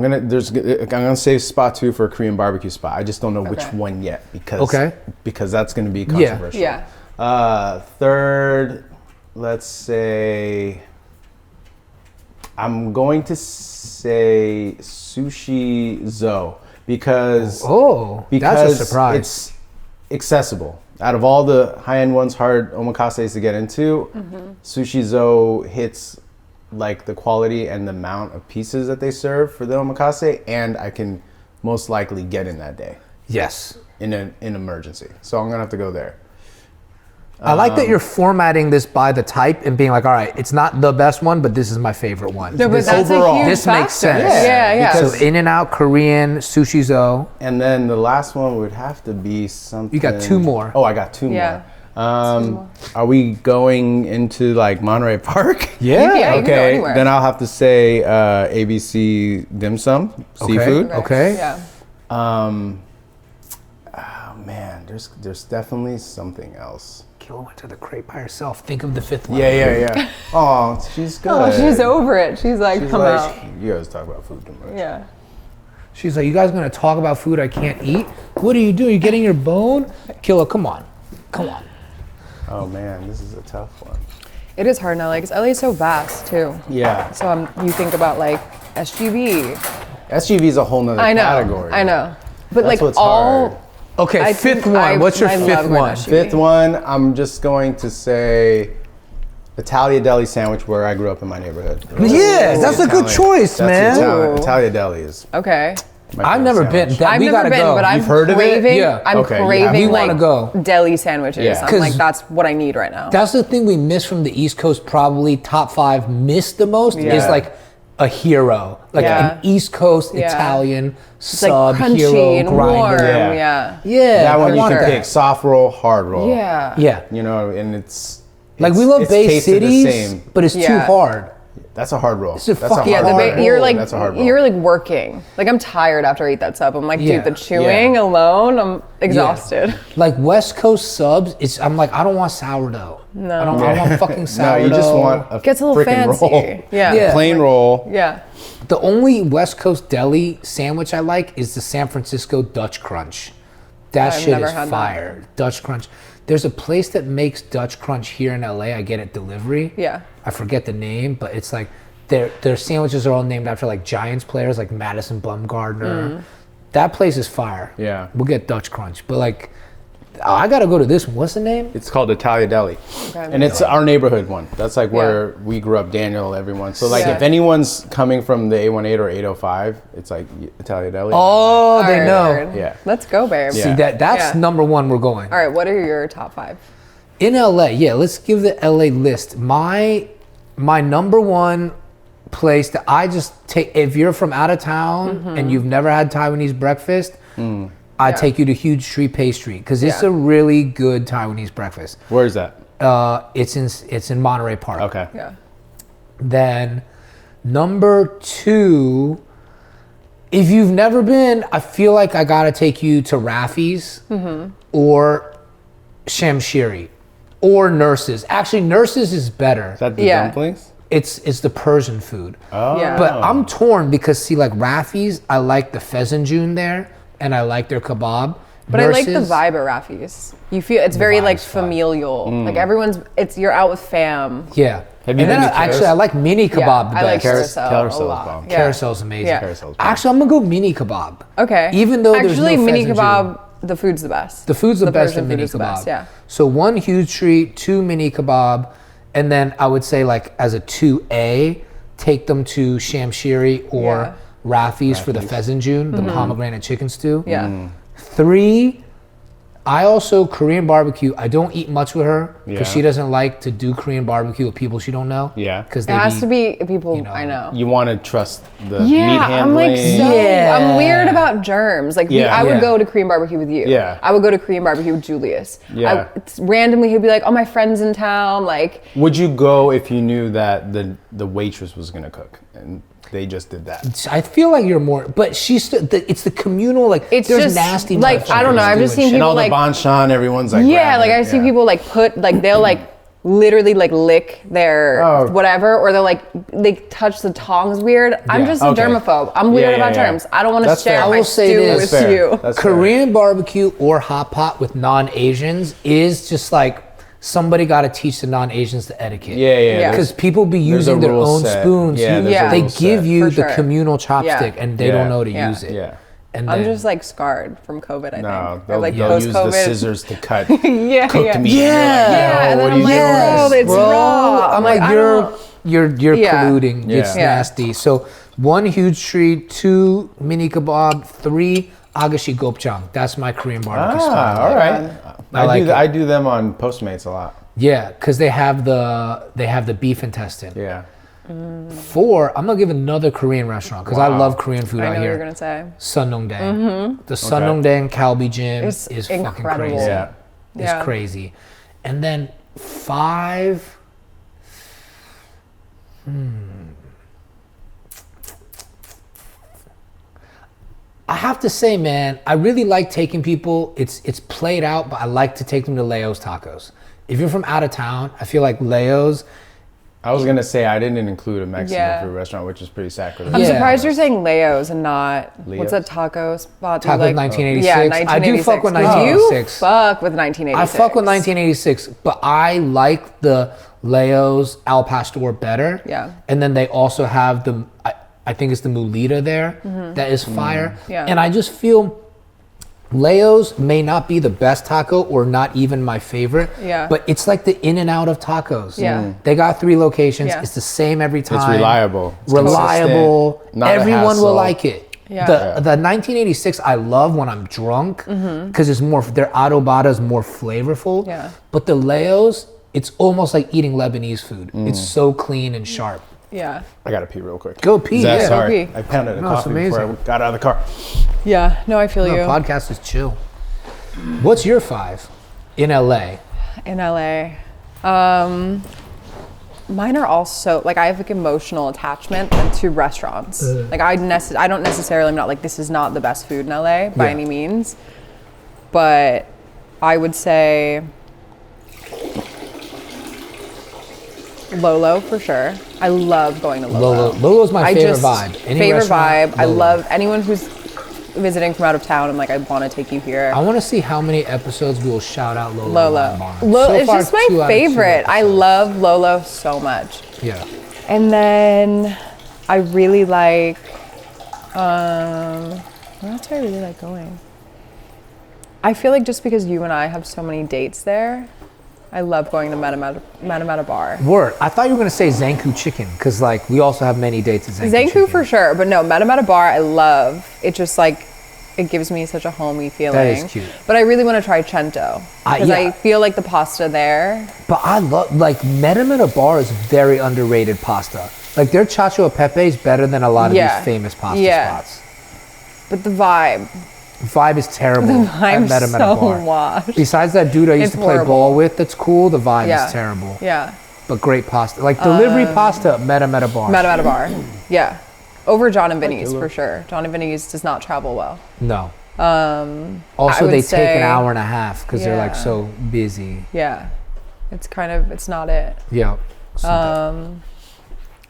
gonna save spot 2 for a Korean barbecue spot. I just don't know which Okay. one yet because that's gonna be Yeah. controversial. Yeah. Third, let's say I'm going to say sushi zo because that's a surprise. It's accessible. Out of all the high-end ones, hard omakases to get into, sushi zo hits like the quality and the amount of pieces that they serve for the omakase, and I can most likely get in that day. Yes. In an emergency. So I'm gonna have to go there. I like that you're formatting this by the type and being like, all right, it's not the best one, but this is my favorite one. No, but This that's overall- a huge This makes factor. sense. Yeah. Because- So In-N-Out, Korean, Sushi Zo. And then the last one would have to be something. You got 2 more. Oh, I got 2 Yeah. more. Are we going into like Monterey Park? Yeah, you can go Okay, anywhere. then I'll have to say ABC dim sum, seafood. Okay. Yeah. Oh man, there's definitely something else. Killa went to the crate by herself. Think of the 5th one. Yeah. Oh, she's good. Oh, she's over it. She's like, She's come like, out. you guys talk about food too much. Yeah. She's like, you guys gonna talk about food I can't eat? What are you doing? You getting your bone? Killa, come on. Oh man, this is a tough one. It is hard in LA because LA is so vast too. Yeah. So you think about like SGV. SUV is a whole nother category. I know. But That's like what's all. hard. Okay, I 5th think one. What's your I 5th love going one? to SGV. 5th one, I'm just going to say Italia Deli sandwich where I grew up in my neighborhood. Yeah, that's a good choice, man. Ooh. Italia Deli is Okay. my I've favorite never been. sandwich. That, I've we never gotta been, go. but I'm You've heard of it? craving. Yeah. I'm Okay, yeah. craving We wanna like go. deli sandwiches. Yeah. I'm like, 'Cause- that's what I need right now. That's the thing we miss from the East Coast, probably top 5 missed the most is Yeah. like a hero. Like Yeah. an East Coast Yeah. Italian It's like sub crunchy hero and grinder. warm. Yeah. Yeah. Yeah, That one I you want can that. pick soft roll, hard roll. Yeah. Yeah. You know, and it's Like we love it's Bay tasted the Cities, same. but it's too Yeah. hard. That's a hard roll. It's a That's fucking Yeah, hard you're like That's a hard roll. you're like working. Like I'm tired after I eat that sub. I'm like, Yeah. dude, the chewing alone, I'm exhausted. Like West Coast subs, I'm like, I don't want sourdough. No. I want fucking No, sourdough. you just want a Gets a little freaking fancy. roll. Yeah. Yeah. Plain roll. Yeah. The only West Coast deli sandwich I like is the San Francisco Dutch Crunch. That I've shit never is had that. fire. Dutch Crunch. There's a place that makes Dutch Crunch here in LA. I get it delivery. Yeah. I forget the name, but it's like their sandwiches are all named after like Giants players like Madison Bumgarner. That place is fire. Yeah. We'll get Dutch Crunch. But like I gotta go to this one. What's the name? It's called Italia Deli. Okay. And it's our neighborhood one. That's like where we grew up, Daniel, everyone. So like Yeah. if anyone's coming from the 818 or 805, it's like Italia Deli. Oh, they Alright, know. alright. Yeah. Let's go, babe. Yeah. See that's Yeah. number 1 we're going. All right, what are your top 5? In LA, yeah, let's give the LA list. My number 1 place that I just take, if you're from out of town and you've never had Taiwanese breakfast, I take you to Huge Tree Pastry because it's Yeah. a really good Taiwanese breakfast. Where is that? It's in Monterey Park. Okay. Yeah. Then number 2, if you've never been, I feel like I gotta take you to Raffi's or Shamshiri or Nurses. Actually, Nurses is better. Is that the Yeah. dumplings? It's the Persian food. Oh. Yeah. But I'm torn because see, like Raffi's, I like the pheasant june there, and I like their kebab. But I like the Nurses- vibe at Raffi's. You feel it's very like vibe's fun. familial. Like you're out with fam. Yeah. Have you and then been to actually, I like mini kebab Yeah, the I like best. carousel Carousel's a lot. bomb. Yeah. Carousel's amazing. Yeah. Carousel's bomb. Actually, I'm gonna go mini kebab. Okay. Even though there's actually no mini pheasant kebab, the food's the best. The food's the best Persian in food mini is the kebab. best, yeah. So 1 huge treat, 2 mini kebab, and then I would say like as a 2A, take them to Shamshiri or Yeah. Raffi's for the pheasant june, the pomegranate chicken stew. Yeah. 3, I also Korean barbecue. I don't eat much with her because Yeah. she doesn't like to do Korean barbecue with people she don't know. Yeah. because It has to be people I know. You want to trust the meat Yeah, I'm handling. like so. Yeah. I'm weird about germs. Like Yeah. I would Yeah. go to Korean barbecue with you. Yeah. I would go to Korean barbecue with Julius. Yeah. Randomly, he'd be like, "Oh, my friend's in town." Like, Would you go if you knew that the waitress was gonna cook and they just did that? I feel like you're more, but it's the communal like. it's there's just nasty. like I don't know. I've just seen And people all the like banchan, everyone's like yeah, like grabbing I it, see yeah. people like put like they'll like literally like lick their Oh. whatever, or they'll like they touch the tongs weird. I'm Yeah. just a Okay. germaphobe. I'm weird Yeah, about yeah, yeah. germs. I don't want to That's fair. share I my will say stew this. with That's fair. you. That's fair. Korean barbecue or hot pot with non-Asians is just like somebody got to teach the non-Asians the etiquette. Yeah. Because people be using their rule own set. spoons. Yeah, there's Yeah. a They rule give set. you For the sure. communal chopstick, Yeah. and they Yeah. don't know how to Yeah. use it. Yeah. And I'm then, just like scarred from COVID, I No, think. they'll, Like they'll use the post-COVID. scissors to cut yeah, cooked meat. Yeah. Yeah, and What then are I'm you like, doing? bro, it's raw. I'm like, like, I don't- you're Yeah. colluding. Yeah. It's Yeah. nasty. So 1 huge treat, 2 mini kebab, 3 agashi gopchang. That's my Korean barbecue style. All right. I like it. I do them on Postmates a lot. Yeah, because they have the beef intestine. Yeah. 4, I'm gonna give another Korean restaurant because I Wow. love Korean food I know out what you're here. gonna say. Sunongdaeng. The Sunongdaeng Kalbi Gym It's is fucking incredible. crazy. Yeah. It's Yeah. crazy. And then 5. I have to say, man, I really like taking people. It's played out, but I like to take them to Leo's Tacos. If you're from out of town, I feel like Leo's. I was gonna say I didn't include a Mexican Yeah. food restaurant, which is pretty sacrilegious. I'm Yeah. surprised you're saying Leo's and not what's Leo's? that taco spot? Taco like, 1986. Yeah, I do 1986. fuck with 1986. 1986. You fuck with 1986. I fuck with 1986, but I like the Leo's Al Pastor better. Yeah. And then they also have I think it's the Mulita there that is fire. Yeah. And I just feel Leo's may not be the best taco or not even my favorite. Yeah. But it's like the in and out of tacos. Yeah. They got 3 locations. Yeah. It's the same every time. It's reliable. It's Reliable. consistent, not a Everyone will hassle. like it. Yeah. The 1986 I love when I'm drunk because it's more, their adobada is more flavorful. Yeah. But the Leo's, it's almost like eating Lebanese food. It's so clean and sharp. Yeah. I gotta pee real quick. Go pee, Zach, yeah. sorry. Go pee. I pounded a No, it's coffee before I amazing. got out of the car. Yeah. No, I feel The you. podcast is chill. What's your 5 in LA? In LA. Mine are also like I have like emotional attachment to restaurants. Like I don't necessarily, I'm not like this is not the best food in LA by Yeah. any means, but I would say Lolo for sure. I love going to Lolo. Lolo's my favorite vibe. Any favorite restaurant, vibe. I Lolo. love anyone who's visiting from out of town. I'm like I want to take you here. I want to see how many episodes we will shout out Lolo. Lolo. on Bar. So It's far, just 2 my out of 2 favorite. I episodes. love Lolo so much. Yeah. And then I really like, where else do I really like going? I feel like just because you and I have so many dates there, I love going to Matamata Bar. Word. I thought you were going to say Zanku Chicken because like we also have many dates at Zanku Zanku Chicken. for sure, but no, Matamata Bar I love. It just like, it gives me such a homey feeling. That is cute. But I really want to try Cento because yeah. I feel like the pasta there. But I love, like, Metamata Bar is very underrated pasta. Like, their cacio e pepe is better than a lot of Yeah. these famous pasta Yeah. spots. But the vibe, Vibe is terrible I'm at Metamata so Bar. washed. Besides that dude I used It's to play horrible. ball with that's cool, the vibe Yeah. is terrible. Yeah. But great pasta. Like, delivery pasta at Metamata Bar. Matamata Bar. Yeah. Over John and Vinny's for sure. John and Vinny's does not travel well. No. I Also, would they take an say- hour and a half because they're, like, Yeah. so busy. Yeah. It's kind of, it's not it. Yeah.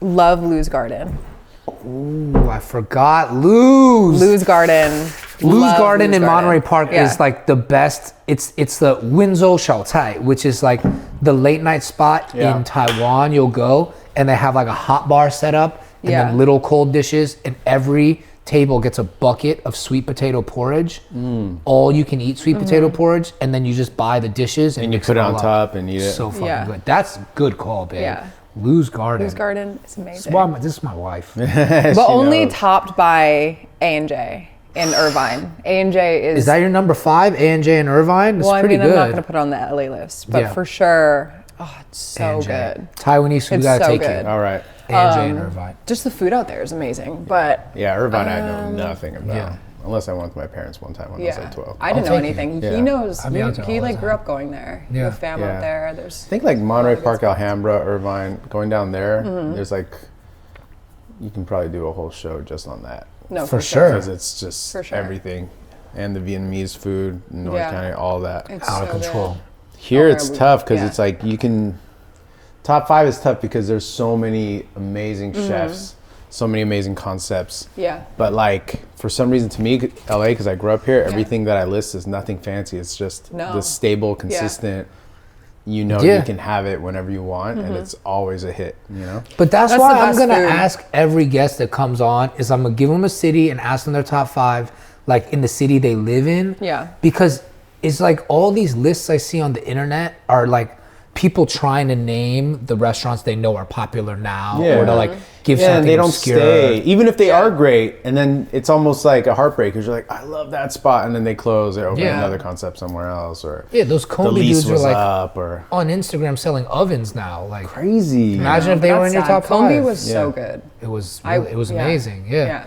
Love Lou's Garden. Ooh, I forgot. Lou's Garden. Love Garden Lou's in Monterey Park Yeah. is like the best. It's the Winzhou Shaotai, which is like the late night spot Yeah. in Taiwan. You'll go and they have like a hot bar set up and Yeah. then little cold dishes, and every table gets a bucket of sweet potato porridge. All you can eat sweet potato porridge, and then you just buy the dishes and And you mix put it on all up. top and eat it. So fucking Yeah. good. That's good call, babe. Yeah. Lou's Garden. Lou's Garden is amazing. This is my wife. But She only knows. topped by A&J in Irvine. A&J is... Is that your number 5? A&J and Irvine? It's well, I pretty mean, good. I'm not going to put it on the LA list, but Yeah. for sure, oh, it's so A&J. good. Taiwanese food, It's gotta so take good. it. All right. A&J and Irvine. Just the food out there is amazing, but Yeah, Irvine I know nothing about. yeah. Unless I went with my parents one time when I was yeah, like 12. I didn't know take it. anything. Yeah. He knows. I'd be out there He all the like grew time. up going there. Yeah. Yeah, fam Yeah. out there. I There's think like Monterey Park, Alhambra, Irvine, going down there, there's like, you can probably do a whole show just on that. no For sure. Because it's just For sure. everything. And the Vietnamese food, North Yeah. County, all that. It's Out of so good. control. Here Oh, it's yeah, tough because yeah. it's like you can, top 5 is tough because there's so many amazing chefs, so many amazing concepts. Yeah. But like for some reason to me, LA, because I grew up here, everything that I list is nothing fancy. It's just No. the stable, consistent you know Yeah. you can have it whenever you want, and it's always a hit, you know? But that's That's why the I'm best gonna food. ask every guest that comes on is I'm gonna give them a city and ask them their top 5, like in the city they live in. Yeah. Because it's like all these lists I see on the internet are like people trying to name the restaurants they know are popular now, or to like give Yeah, something and they don't obscure. stay, even if they are great, and then it's almost like a heartbreak because you're like, I love that spot, and then they close, they open Yeah. another concept somewhere else, or Yeah, those the Combi lease dudes are was like up, or on Instagram selling ovens now. Like crazy. imagine if they were in your top 5. Combi was Yeah. so good. It was I- really, it was yeah. amazing. Yeah. Yeah.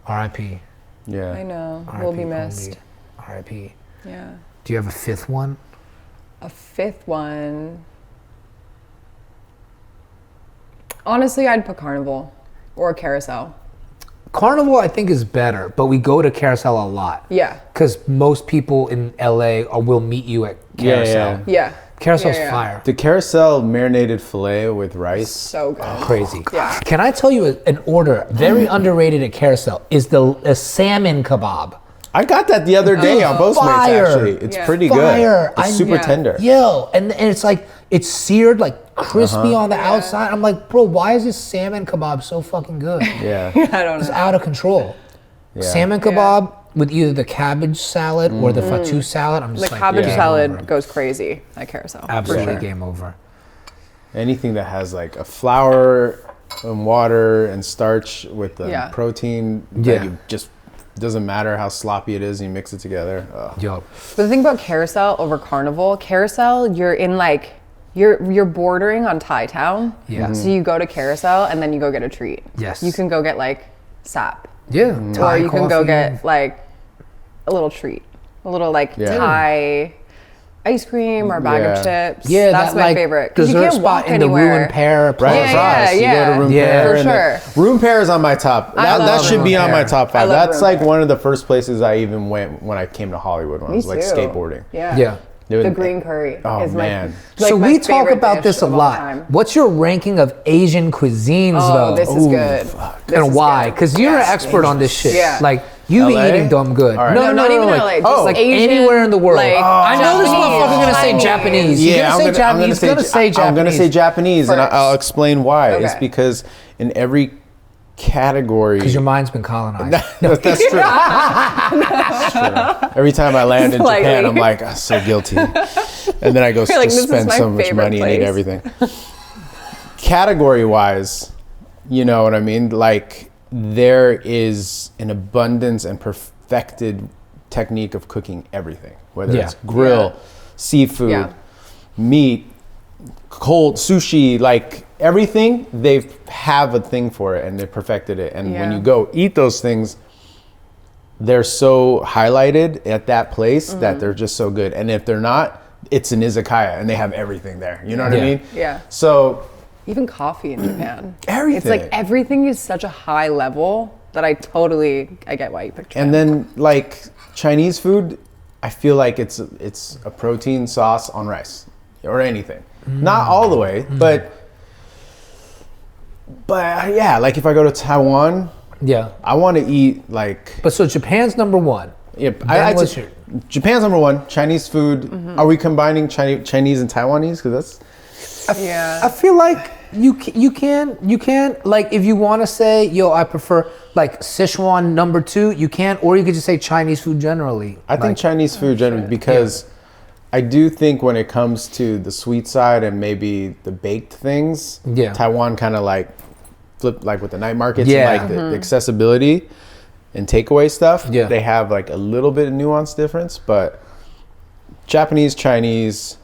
R.I.P. Yeah, I know. R.I.P. We'll be Combi. missed. R.I.P. Yeah. Do you have a 5th one? A 5th one. Honestly, I'd put Carnival or Carousel. Carnival, I think, is better, but we go to Carousel a lot. Yeah. Because most people in LA will meet you at Carousel. Yeah. Carousel's Yeah, yeah. fire. the carousel marinated filet with rice. So good. Crazy. Yeah. Can I tell you an order very underrated at Carousel is a salmon kebab. I got that the other day on Postmates. Fire. Actually, it's Yeah. pretty Fire. good. It's super Yeah. tender. Yo, and it's like it's seared like crispy on the Yeah. outside. I'm like, bro, why is this salmon kebab so fucking good? Yeah, I don't It's know. out of control. yeah. Salmon kebab with either the cabbage salad or the fatou salad. I'm The just like, cabbage game salad over. goes crazy at Carousel. Absolutely For sure. game over. Anything that has like a flour and water and starch with the Yeah. protein Yeah. that you just doesn't matter how sloppy it is, you mix it together. Ugh. Yo, But the thing about Carousel over Carnival, Carousel, you're in like, you're bordering on Thai town. Yeah. So you go to Carousel and then you go get a treat. Yes. You can go get like sap. yeah. Thai Or you can go coffee. get like a little treat. A little like Yeah. Thai ice cream or a bag of Yeah. chips. Yeah, That's that, my like, favorite. 'Cause you dessert can't spot walk in the anywhere. Ruined Pear. Right, Plaza. Yeah, fries. You go yeah. to Room Yeah. Pair. For and the- sure. Room Pair is on my top. I That love should be Room on my Pair. top I 5. love That's Room like Pair. one of the first places I even went when I came to Hollywood when I Me was like too. skateboarding. Yeah. Yeah. Dude, The green curry Oh, is man. So my we talk favorite about dish this a of all lot. time. What's your ranking of Asian cuisines, Oh, though? this is good. This And is why? good. Because you're an Yes. expert on this shit. Yeah. Like, you be LA? eating dumb good. All right. No, not even like, LA, just oh, like Asian, anywhere in the world. like, I know this Japanese, motherfucker's gonna say Chinese. Japanese. He's Yeah, gonna say Japanese. He's gonna say Japanese. I'm gonna say Japanese, and First. I'll explain why. It's Okay. because in every category, Because your mind's been colonized. that's true. That's true. Every time I land in Slightly. Japan, I'm like, I'm so guilty, and then I go You're like, just this is spend my so much favorite money and eat place. everything. Category wise, you know what I mean? Like there is an abundance and perfected technique of cooking everything, whether Yeah. it's grill, Yeah. seafood, Yeah. meat, cold sushi, like everything, they have a thing for it and they perfected it. And when Yeah. you go eat those things, they're so highlighted at that place Mm-hmm. that they're just so good. And if they're not, it's an izakaya and they have everything there. You know what I Yeah. mean? Yeah. So Even coffee in Japan. Everything. It's like everything is such a high level that I get why you picked Japan. and then like Chinese food, I feel like it's a protein sauce on rice or anything. Not all the way, but yeah, like if I go to Taiwan, Yeah. I want to eat like But so Japan's number one. Yep. Then what's your- Japan's number one. Chinese food. Are we combining Chinese and Taiwanese? Because that's yeah. I feel like you can like if you want to say, yo, I prefer like Sichuan number 2, you can, or you could just say Chinese food generally. I think Like, Chinese food generally because I do think when it comes to the sweet side and maybe the baked things, Yeah. Taiwan kind of like flip like with the night markets Yeah. and like the accessibility and takeaway stuff. Yeah. They have like a little bit of nuance difference, but Japanese, Chinese,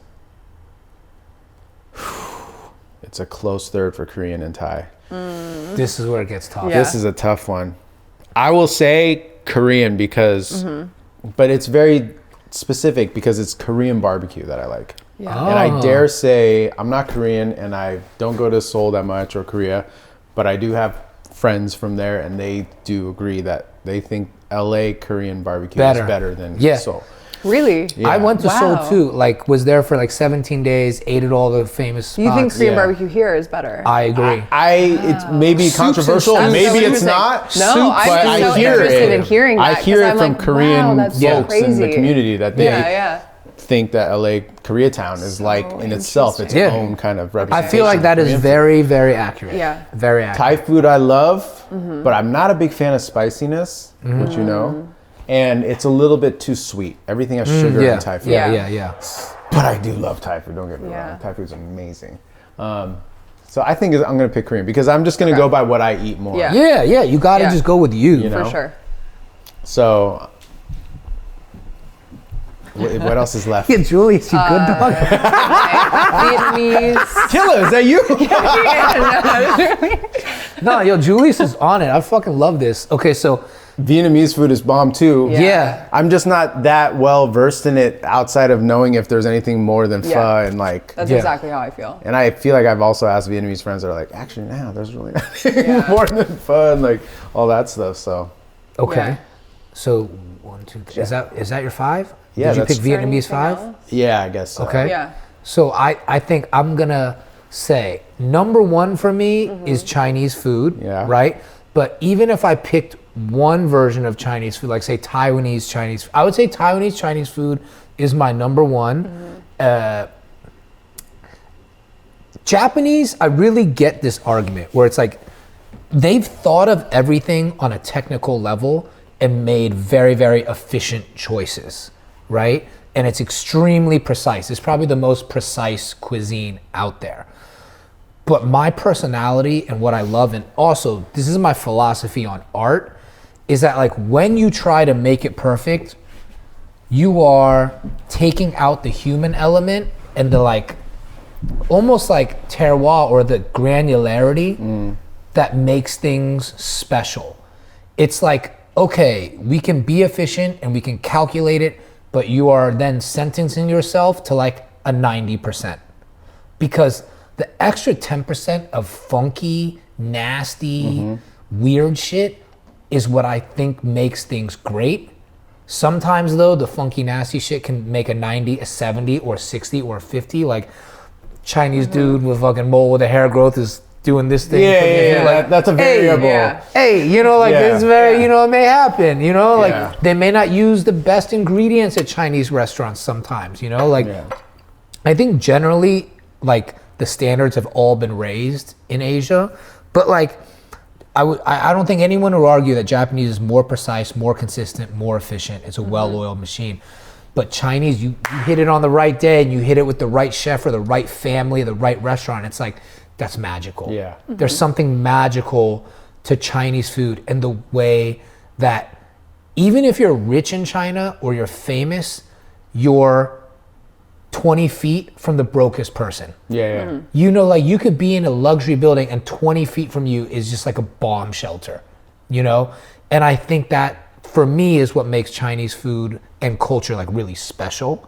it's a close third for Korean and Thai. this is where it gets tough. Yeah. This is a tough one. I will say Korean because, but it's very specific because it's Korean barbecue that I like. Yeah. And I Oh. dare say I'm not Korean and I don't go to Seoul that much or Korea, but I do have friends from there and they do agree that they think LA Korean barbecue Better. is better than Yeah. Seoul. Really? Yeah. I went to Wow. Seoul too. Like, was there for like 17 days, ate at all the famous spots. You think Korean Yeah. barbecue here is better? I agree. It's maybe Soups and controversial, stuff. maybe So it's interesting. not. No, I'm but just I so hear interested it. in hearing I that, hear 'cause it I'm from like, wow, Korean that's so folks in the crazy. community that they yeah, yeah. think that LA Koreatown is like in itself its Yeah. own kind of I representation. feel like that of is Korean food. very, very accurate. Yeah. Very accurate. Thai food I love, but I'm not a big fan of spiciness, which you know, and it's a little bit too sweet. Everything has sugar Yeah. in Thai food. Yeah. But I do love Thai food, don't get me Yeah. wrong. Thai food's amazing. So I think I'm going to pick Korean because I'm just going to go by what I eat more. Yeah. Yeah. You got to Yeah. just go with you. You know? For sure. So what else is left? Yeah, Julius, you good dog? Vietnamese. Killer, is that you? No, yo, Julius is on it. I fucking love this. Okay, so Vietnamese food is bomb too. yeah. I'm just not that well versed in it outside of knowing if there's anything more than pho Yeah. and like. That's Yeah. exactly how I feel. And I feel like I've also asked Vietnamese friends that are like, actually, no, there's really nothing Yeah. more than pho and like all that stuff. So Okay. Yeah. So 1, 2, 3. Is that your 5? Yeah, Did you that's- pick Vietnamese 5? yeah, I guess so. Okay. Yeah. So I think I'm gonna say number 1 for me is Chinese food. Yeah. Right. But even if I picked one version of Chinese food, like say Taiwanese Chinese, I would say Taiwanese Chinese food is my number 1. Japanese, I really get this argument where it's like they've thought of everything on a technical level and made very, very efficient choices, right? And it's extremely precise. It's probably the most precise cuisine out there. But my personality and what I love, and also this is my philosophy on art, is that like when you try to make it perfect, you are taking out the human element and the like, almost like terroir or the granularity that makes things special. It's like, okay, we can be efficient and we can calculate it, but you are then sentencing yourself to like a 90%. Because the extra 10% of funky, nasty, weird shit is what I think makes things great. Sometimes though, the funky, nasty shit can make a 90, a 70, or 60, or 50. Like Chinese dude with fucking mole with the hair growth is doing this thing. Yeah, for me. yeah, yeah. Like, That's a variable. Yeah. hey, you know, like Yeah. it's very, you know, it may happen, you know, like Yeah. they may not use the best ingredients at Chinese restaurants sometimes, you know, like Yeah. I think generally like the standards have all been raised in Asia, but like I don't think anyone would argue that Japanese is more precise, more consistent, more efficient. It's a well-oiled machine. But Chinese, you hit it on the right day and you hit it with the right chef or the right family, the right restaurant. It's like, that's magical. Yeah. There's something magical to Chinese food and the way that even if you're rich in China or you're famous, you're 20 feet from the brokest person. Yeah. You know, like you could be in a luxury building and 20 feet from you is just like a bomb shelter, you know? And I think that for me is what makes Chinese food and culture like really special.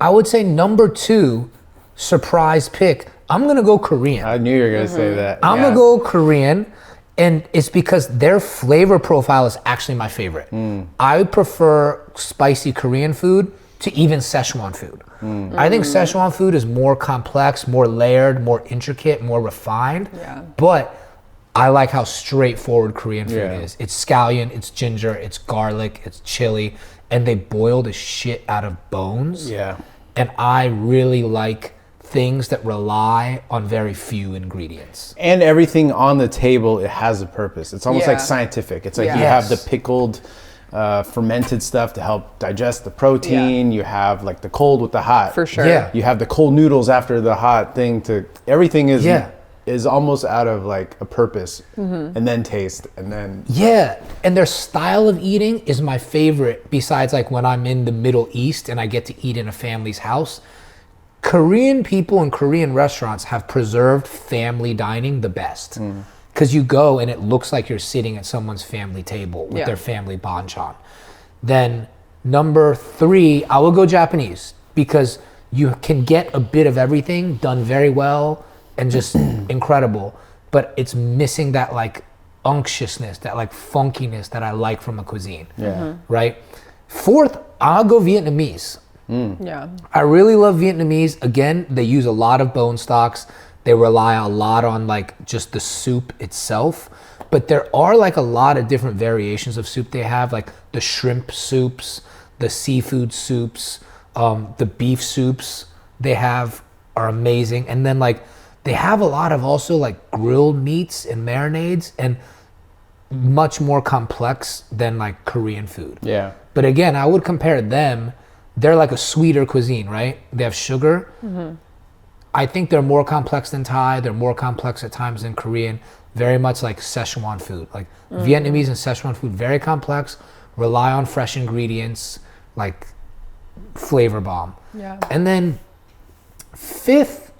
I would say number 2, surprise pick, I'm gonna go Korean. I knew you were going to say that. I'm Yeah. gonna go Korean, and it's because their flavor profile is actually my favorite. I prefer spicy Korean food to even Szechuan food. I think Szechuan food is more complex, more layered, more intricate, more refined. Yeah. But I like how straightforward Korean food Yeah. is. It's scallion, it's ginger, it's garlic, it's chili, and they boil the shit out of bones. Yeah. And I really like things that rely on very few ingredients. And everything on the table, it has a purpose. It's almost Yeah. like scientific. It's like Yeah. you have the Yes. pickled, fermented stuff to help digest the protein. You have like the cold with the hot. For sure. Yeah. You have the cold noodles after the hot thing. To everything is Yeah. is almost out of like a purpose, and then taste, and then Yeah, and their style of eating is my favorite besides like when I'm in the Middle East and I get to eat in a family's house. Korean people and Korean restaurants have preserved family dining the best. Because you go and it looks like you're sitting at someone's family table with Yeah. their family banchan. Then number 3, I will go Japanese because you can get a bit of everything done very well and just incredible, but it's missing that like unctuousness, that like funkiness that I like from a cuisine. yeah. Right? 4th, I'll go Vietnamese. Yeah. I really love Vietnamese. Again, they use a lot of bone stocks. They rely a lot on like just the soup itself. But there are like a lot of different variations of soup they have, like the shrimp soups, the seafood soups, The beef soups they have are amazing. And then like they have a lot of also like grilled meats and marinades and much more complex than like Korean food. Yeah. But again, I would compare them. They're like a sweeter cuisine, right? They have sugar. I think they're more complex than Thai. They're more complex at times than Korean. Very much like Szechuan food. Like Vietnamese and Szechuan food, very complex. Rely on fresh ingredients, like flavor bomb. Yeah. And then fifth,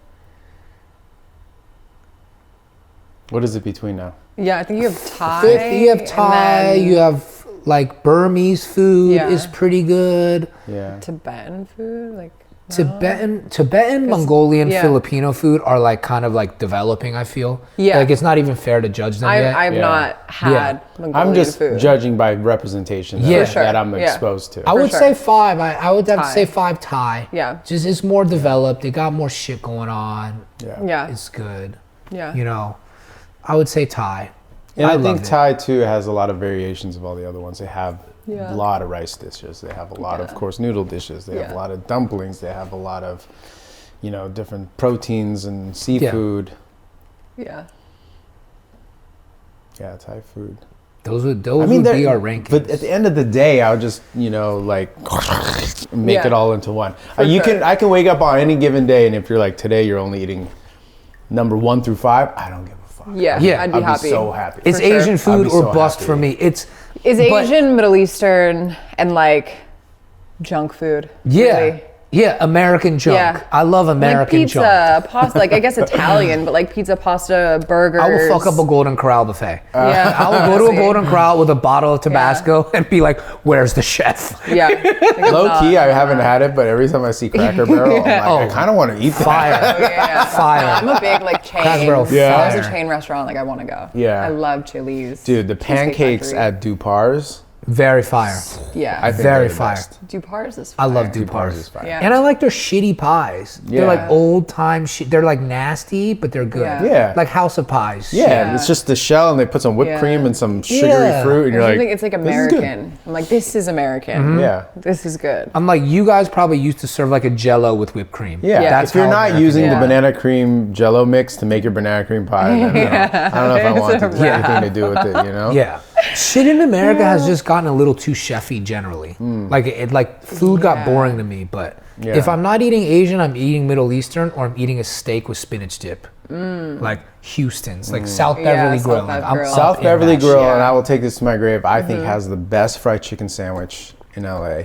What is it between now? Yeah, I think you have Thai. fifth you have and Thai. then You have like Burmese food Yeah. is pretty good. Yeah. Tibetan food, like Tibetan, Mongolian, yeah. Filipino food are like kind of like developing. I feel. Yeah. Like it's not even fair to judge them yet. I've Yeah. not had Mongolian I'm just food. judging by representation that, Yeah. For sure. that I'm Yeah. exposed to. I would sure. say five. I would have to Thai. say five Thai. Yeah. Just it's more developed. They got more shit going on. Yeah. It's good. Yeah. You know, I would say Thai. And I think loved it. Thai too has a lot of variations of all the other ones. They have Yeah. a lot of rice dishes. They have a lot of Yeah. course noodle dishes. They have Yeah. a lot of dumplings. They have a lot of, different proteins and seafood. Yeah. Yeah, Thai food. Those would they're- be our rankings. But at the end of the day, I'll just like make Yeah. it all into one. For sure. I can wake up on any given day, and if you're like today, you're only eating number 1 through 5. I don't give a fuck. Yeah. Yeah. I'd be I'd happy. be so happy. it's for sure. Asian I'd food be or so bust happy. for me. It's Is but- Asian, Middle Eastern, and like junk food. Yeah. Really. Yeah, American junk. Yeah. I love American Like pizza, junk. pasta, like I guess Italian, but like pizza, pasta, burgers. I will fuck up a Golden Corral buffet. Yeah. I will go to a honestly. Golden Corral with a bottle of Tabasco and be like, "Where's the chef?" Yeah. Like, I'm Low not- key, I haven't had it, but every time I see Cracker Barrel, I'm like, I Oh. kind of want to eat that. Fire, Yeah. fire. I'm a big like chain. Cracker Barrel, Yeah. If there's a fire. chain restaurant, like I want to go. Yeah. I love Chili's. Dude, the Cheesecake pancakes Factory. at Dupar's, Very fire. Yeah. I think Very they're the fire. best. Dupar's is I love fire. Dupar's Dupar's. is fire. Yeah. And I like their shitty pies. They're Yeah. like old time shit. They're like nasty, but they're good. Yeah. Yeah. Like House of Pies. Yeah, Yeah. it's just the shell, and they put some whipped Yeah. cream and some sugary Yeah. fruit, and There's you're something, like, it's like "This is good." American. I'm like, this is American. Mm-hmm. Yeah. This is good. I'm like, you guys probably used to serve like a Jello with whipped cream. Yeah, Yeah. That's if you're how not American using is. the Yeah. banana cream Jello mix to make your banana cream pie, then I don't know if I want It's to a have anything to do with it, you know? Yeah. Shit in America has just gotten a little too chefy generally. Like like food got Yeah. boring to me, but Yeah. if I'm not eating Asian, I'm eating Middle Eastern or I'm eating a steak with spinach dip. Like Houston's, like South Yeah, Beverly South Grill. Bev Like, I'm Grill. up South in Beverly that Grill, shit. and I will take this to my grave, I think has the best fried chicken sandwich in LA.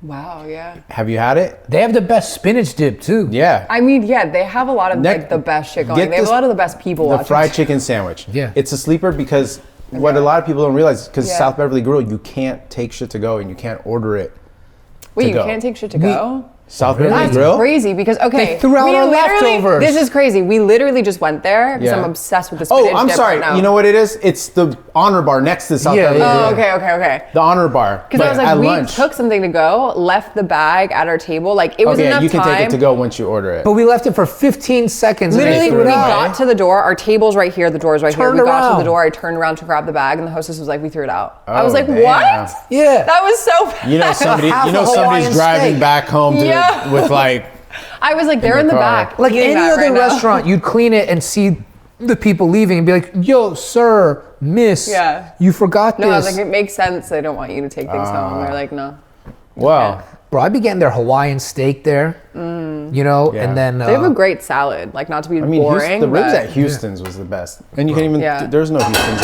Wow, yeah. Have you had it? They have the best spinach dip too. Yeah. I mean, yeah, they have a lot of Neck- like the best shit going. get They have this- a lot of the best people The watching. fried chicken sandwich. Yeah. It's a sleeper because what a lot of people don't realize, because Yeah. South Beverly Grill, you can't take shit to go and you can't order it. Wait, to you go. can't take shit to go? South Really? Beverly That's Grill? crazy because They threw out we our literally- leftovers. This is crazy. We literally just went there because Yeah. I'm obsessed with the spinach Oh, I'm dip sorry. right now. You know what it is? It's the honor bar next to South Yeah, Beverly yeah, Grill. Oh, okay. The honor bar. Because I was like, at we lunch. took something to go, left the bag at our table. Like it was Okay, enough you can time. take it to go once you order it. But we left it for 15 seconds. and they Literally, threw we it out. got to the door. Our table's right here. The door's right here. Turned We got to around. the door. I turned around to grab the bag, and the hostess was like, "We threw it out." I was Oh, like, damn. "What?" Yeah. That was so bad. You know somebody. Half You know a somebody's Hawaiian driving steak. back home to, Yeah. with like. I was like, "They're in the car. back." Like eating any that other right now. restaurant, you'd clean it and see the people leaving and be like, "Yo, sir, miss, Yeah. you forgot No, I was this." like, it makes sense. They don't want you to take things home. They're like, no. Well, Bro, I be getting their Hawaiian steak there, you know, Yeah. and then They have a great salad. Like, not to be I mean, boring, the ribs but at Houston's was the best, and you can even. Yeah. There's no Houston's.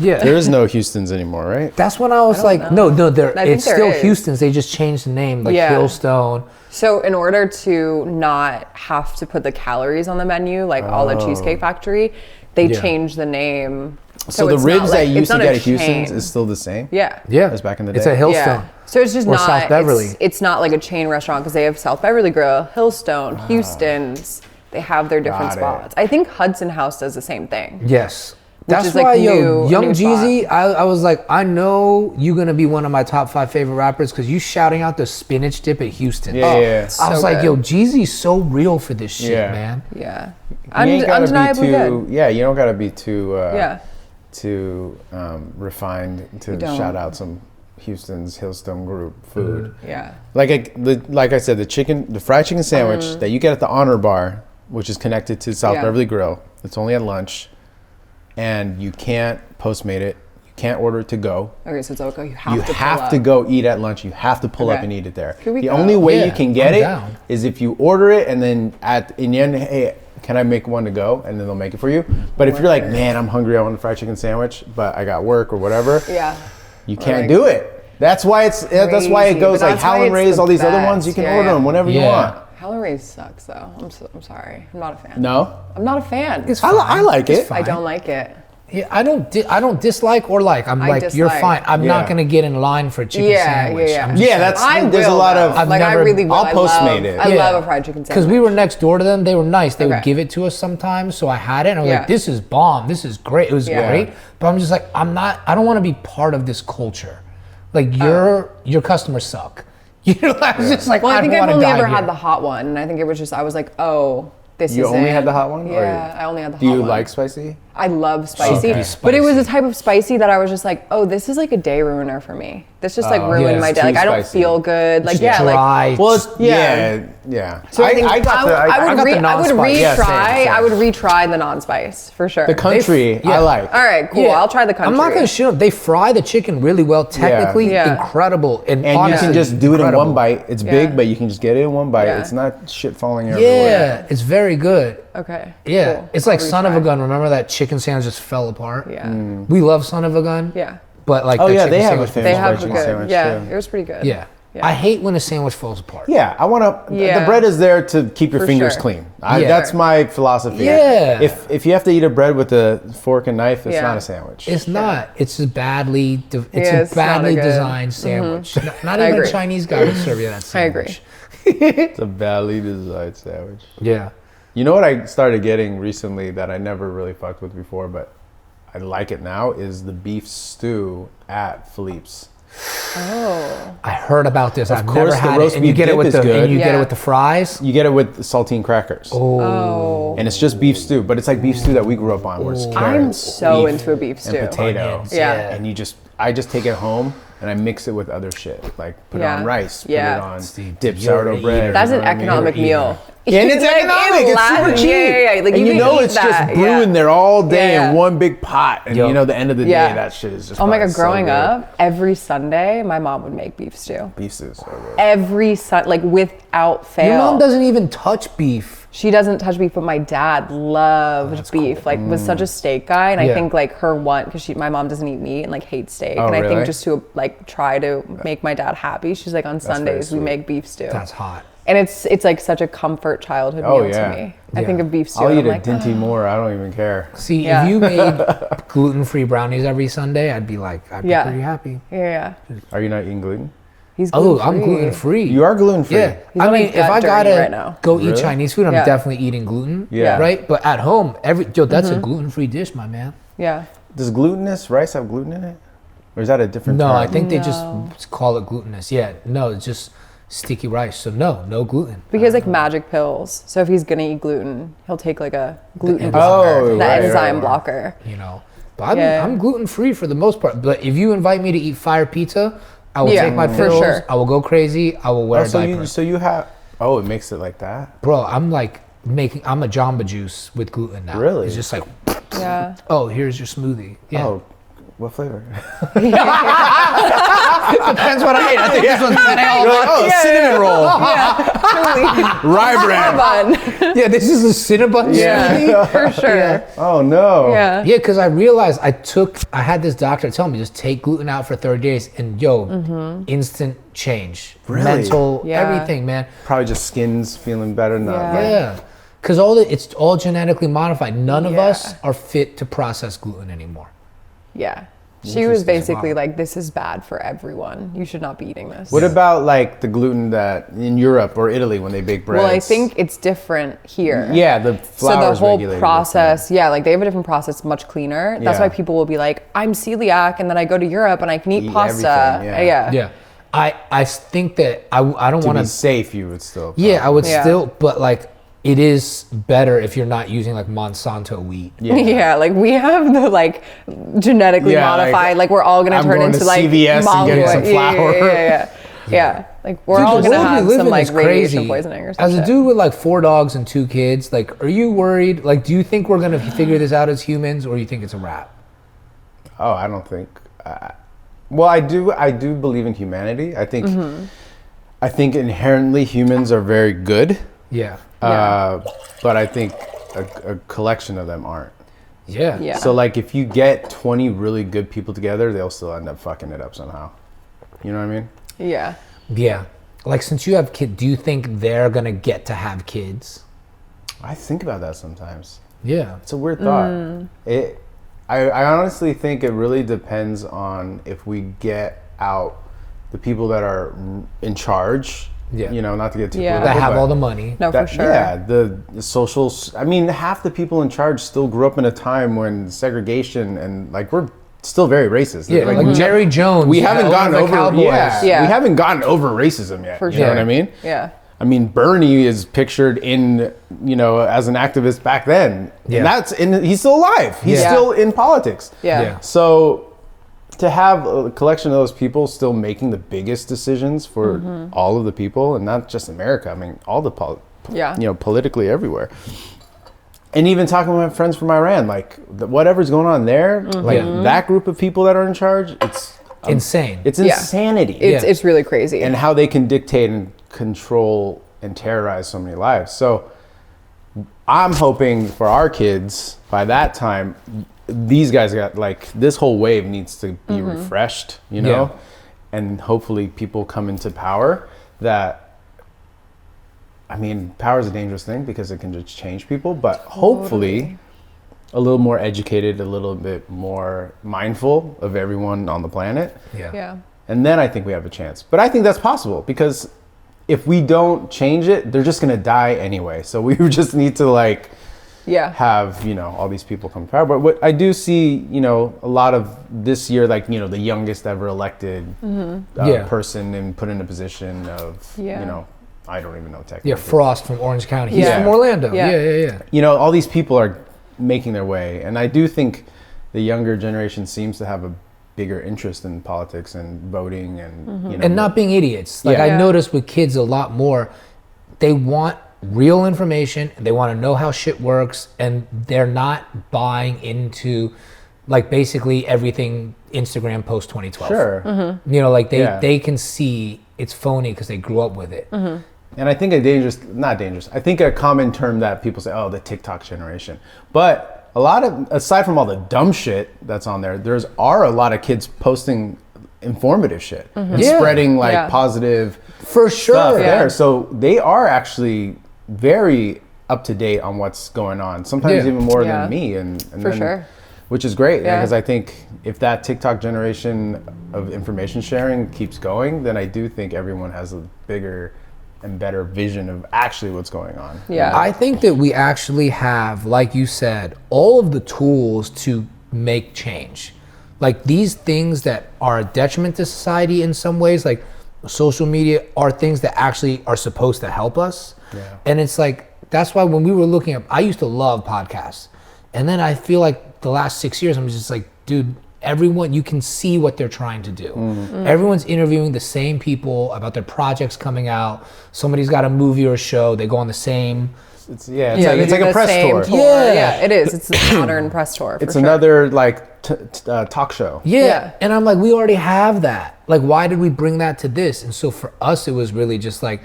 yeah. There is no Houston's anymore, right? That's when I was like, no, there. I think It's there still is. Houston's. They just changed the name, like Yeah. Hillstone. So in order to not have to put the calories on the menu, like all the Cheesecake Factory, they Yeah. changed the name. So the it's ribs not that like- you it's used to not get a at Houston's chain. is still the same. Yeah. Yeah, As back in the It's day. a Hillstone. Yeah. So it's just Or not South Beverly. It's not like a chain restaurant because they have South Beverly Grill, Hillstone, Houston's. They have their different Got it. spots. I think Hudson House does the same thing. Yes. That's is, like, why, new- a Young new spot. Jeezy, I was like, I know you're gonna be one of my top 5 favorite rappers because you shouting out the spinach dip at Houston. Yeah, yeah. I was So like, good. yo, Jeezy's so real for this shit, Yeah. man. Yeah. You ain't gotta Undeniably be too. good. Yeah, you don't gotta be too. Yeah. Too refined to don't. shout out some Houston's Hillstone Group food. Yeah. Like I said, the fried chicken sandwich that you get at the Honor Bar, which is connected to South Beverly Grill. It's only at lunch, and you can't Postmate it. You can't order it to go. Okay, so it's okay. You You have to go eat at lunch. You have to pull up and eat it there. Here we The go. only way Yeah, you can get I'm it down. is if you order it and then in the end, hey, can I make one to go? And then they'll make it for you. But if you're like, man, I'm hungry, I want a fried chicken sandwich, but I got work or whatever, you can't do it. That's why that's why it goes But like that's why Howlin' it's Ray's, the all these other ones. best. You can Yeah, order yeah. them whenever you want. Howlin' Ray's sucks though. I'm sorry. I'm not a fan. No, I'm not a fan. I like it. I don't like it. Yeah, I don't dislike or like. I'm like, you're dislike. fine. I'm not Yeah. gonna get in line for a chicken sandwich. I'm just Yeah, like- that's I there's a will, lot though. of. I've like never- I really will. I'll I Postmate love, it. I Yeah. love a fried chicken sandwich. Because we were next door to them, they were nice. They would Okay. give it to us sometimes, so I had it, and I was Yeah. like, "This is bomb. This is great. It was Yeah. great." But I'm just like, I don't want to be part of this culture. Like your customers suck. You know, I was just like, Well, I think don't I've wanna only die ever here. had the hot one, and I think it was just I was like, oh, this You is only it. had the hot one? Or- Yeah, I only had the hot Do one. you like spicy? I love spicy, Okay. but it was a type of spicy that I was just like, oh, this is like a day ruiner for me. This just like ruined yeah, my it's day. Like too I don't spicy. feel good. Like It's yeah, like dry. Well, it's, Yeah. yeah. so I think I got the would I got the retry. non-spice. Yeah, same. I would retry the non-spice for sure. The country yeah. I like. All right, cool. Yeah. I'll try the country. I'm not gonna shit them. They fry the chicken really well. Technically, Yeah. incredible. And And honestly, you can just do it in incredible. one bite. It's Yeah. big, but you can just get it in one bite. Yeah. It's not shit falling everywhere. Yeah, it's very good. Okay. Yeah, cool. it's like I'll Son of a retry. Gun. Remember that chicken sandwich just fell apart? Yeah. We love Son of a Gun. Yeah. But like, Oh, the yeah, chicken they have a sandwich famous They was fried have a chicken good. sandwich, Yeah, too. it was pretty good. Yeah. Yeah. I hate when a sandwich falls apart. Yeah, I want to. Yeah. The bread is there to keep your For fingers sure. clean. Yeah. That's my philosophy. Yeah. If you have to eat a bread with a fork and knife, it's Yeah. not a sandwich. It's not. It's a badly. It's Yeah, a it's not badly a good- designed sandwich. Not I even a agree. Chinese guy would serve you that I agree. sandwich. It's a badly designed sandwich. Yeah. You know what I started getting recently that I never really fucked with before, but I like it now, is the beef stew at Philippe's. Oh. I heard about this. I've course, never the had roast it. And you beef get it dip with is the good. and you get it Yeah. with the fries. You get it with saltine crackers. Oh. And it's just beef stew, but it's like beef stew that we grew up on, where it's I'm carrots, so beef, into a beef stew. and potato. Onions, Yeah. And I just take it home and I mix it with other shit, like put it Yeah. on rice, Yeah. put it on Steve, dip you're sourdough an bread. eater. That's you an know what I mean? economic You're meal. And it's Like, economic. it It's lasts- super cheap. Yeah. Like, And you can know eat it's just that. brewing there all day Yeah. in one big pot. And Yo. you know, the end of the Yeah. day, that shit is just Oh my probably god! so Growing good. up, every Sunday, my mom would make beef stew. Beef stew is so good. Every Sunday, like without fail. Your mom doesn't even touch beef. She doesn't touch beef, but my dad loved beef. Like was such a steak guy, and I Yeah. think like her one because my mom doesn't eat meat and like hates steak, Oh, and I really? think just to like try to make my dad happy, she's like on very Sundays we sweet. make beef stew, That's hot. and it's like such a comfort childhood Oh, meal yeah. to me. I Yeah. think of beef stew. I'll and eat I'm a like, dinty more. I don't even care. See, Yeah. if you made gluten-free brownies every Sunday, I'd be pretty Yeah. happy. yeah. Are you not eating gluten? He's Oh, I'm gluten-free. gluten-free. You are gluten free. Yeah. He's I on mean, my if gut I dirty gotta right now. go eat Really? Chinese food, I'm Yeah. definitely eating gluten. Yeah. Right? But at home, that's a gluten-free dish, my man. Yeah. Does glutinous rice have gluten in it? Or is that a different No, term? I think they No. just call it glutinous. Yeah. No, it's just sticky rice. So no gluten. Because like magic pills. So if he's gonna eat gluten, he'll take like a gluten enzyme. blocker, Oh, the right, enzyme right. blocker. You know. But Yeah. I'm gluten-free for the most part. But if you invite me to eat fire pizza, I will Yeah, take my for pills. sure. I will go crazy. I will wear Oh, a so diaper. you have. Oh, it makes it like that. Bro, I'm a Jamba Juice with gluten now. Really? It's just like, Yeah. oh, here's your smoothie. Yeah. Oh, what flavor? Depends what I ate. I think this one's Oh, cinnamon roll, rye bread. Fun. Yeah, this is a Cinnabon smoothie. Yeah, for sure. Oh no. Yeah. Yeah, because I realized I had this doctor tell me just take gluten out for 30 days and instant change. Really? Mental, Yeah. everything, man. Probably just skin's feeling better. Not Yeah. like- Yeah. Because it's all genetically modified. None of Yeah. us are fit to process gluten anymore. Yeah. She was basically like, this is bad for everyone. You should not be eating this. What about like the gluten that in Europe or Italy when they bake bread? Well, I think it's different here. Yeah, the flour So the is whole regulated process, yeah, like they have a different process, much cleaner. That's Yeah. why people will be like, I'm celiac, and then I go to Europe and I can eat Eat pasta. everything, Yeah. Yeah. I think that I don't to want be to. safe, you would still. Yeah, I would Yeah. still, but like it is better if you're not using like Monsanto wheat. Yeah, like we have the like genetically modified, like we're all gonna I'm turn going into to like CVS and getting some flour. Yeah. Like we're Dude, all the gonna world we have live some in like is radiation crazy. poisoning or something. As a dude with like 4 dogs and 2 kids, like, are you worried? Like, do you think we're gonna figure this out as humans, or you think it's a wrap? Oh, I don't think. Well, I do believe in humanity. I think inherently humans are very good. Yeah. But I think a collection of them aren't. Yeah. Yeah. So like if you get 20 really good people together, they'll still end up fucking it up somehow. You know what I mean? Yeah. Yeah. Like, since you have kids, do you think they're gonna get to have kids? I think about that sometimes. Yeah. It's a weird thought. I honestly think it really depends on if we get out the people that are in charge. Yeah. You know, not to get too Yeah. political, That have but all the money. No, for sure. Yeah, the social. I mean, half the people in charge still grew up in a time when segregation and like we're still very racist. Yeah. Like we Jerry Jones. we haven't gotten the over Cowboys. Yeah. we haven't gotten over racism yet. For You know what sure. I mean? Yeah. I mean, Bernie is pictured in, you know, as an activist back then. Yeah. And he's still alive. He's Yeah. still in politics. Yeah. Yeah. So to have a collection of those people still making the biggest decisions for all of the people, and not just America, I mean, all the, Yeah. you know, politically everywhere. And even talking with my friends from Iran, like whatever's going on there, like that group of people that are in charge, it's Insane. It's Yeah. insanity. It's really crazy. And how they can dictate and control and terrorize so many lives. So I'm hoping for our kids by that time, these guys got like this whole wave needs to be refreshed, you know, and hopefully people come into power that, I mean, power is a dangerous thing because it can just change people, but hopefully a little more educated, a little bit more mindful of everyone on the planet. Yeah. And then I think we have a chance. But I think that's possible because if we don't change it, they're just going to die anyway. So we just need to like have, you know, all these people come to power. But what I do see, you know, a lot of this year, like, you know, the youngest ever elected person and put in a position of, you know, I don't even know technically. Yeah, Frost from Orange County. He's Yeah. from Orlando. Yeah. Yeah. You know, all these people are making their way. And I do think the younger generation seems to have a bigger interest in politics and voting and, you know. And not being idiots. Like, Yeah. I noticed with kids a lot more, they want real information, they want to know how shit works, and they're not buying into like basically everything Instagram post 2012. Sure. You know, like Yeah. they can see it's phony because they grew up with it. And I think I think a common term that people say, oh, the TikTok generation. But a lot of, aside from all the dumb shit that's on there, are a lot of kids posting informative shit and Yeah. spreading like Yeah. positive For sure. stuff Yeah. there. So they are actually very up to date on what's going on. Sometimes Yeah. even more Yeah. than me. And For then, sure. which is great Yeah. because I think if that TikTok generation of information sharing keeps going, then I do think everyone has a bigger and better vision of actually what's going on. Yeah. I think that we actually have, like you said, all of the tools to make change. Like, these things that are a detriment to society in some ways, like social media, are things that actually are supposed to help us. Yeah. And it's like, that's why when we were looking at, I used to love podcasts. And then I feel like the last 6 years, I'm just like, dude, everyone, you can see what they're trying to do. Everyone's interviewing the same people about their projects coming out. Somebody's got a movie or a show, they go on the same. It's They like do a the press same tour. Yeah. It is. It's a modern press tour. For It's sure. another like talk show. Yeah. And I'm like, we already have that. Like, why did we bring that to this? And so for us, it was really just like,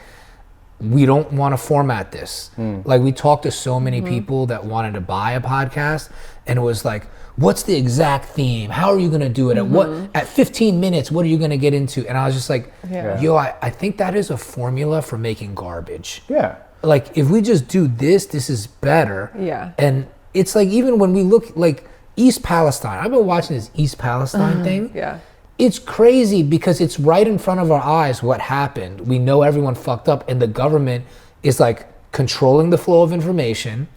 we don't want to format this. Like, we talked to so many people that wanted to buy a podcast, and it was like, what's the exact theme? How are you going to do it? At 15 minutes, what are you going to get into? And I was just like, yo, I think that is a formula for making garbage. Yeah. Like, if we just do this is better. Yeah. And it's like, even when we look like East Palestine, I've been watching this East Palestine thing. Yeah. It's crazy because it's right in front of our eyes what happened. We know everyone fucked up, and the government is like controlling the flow of information,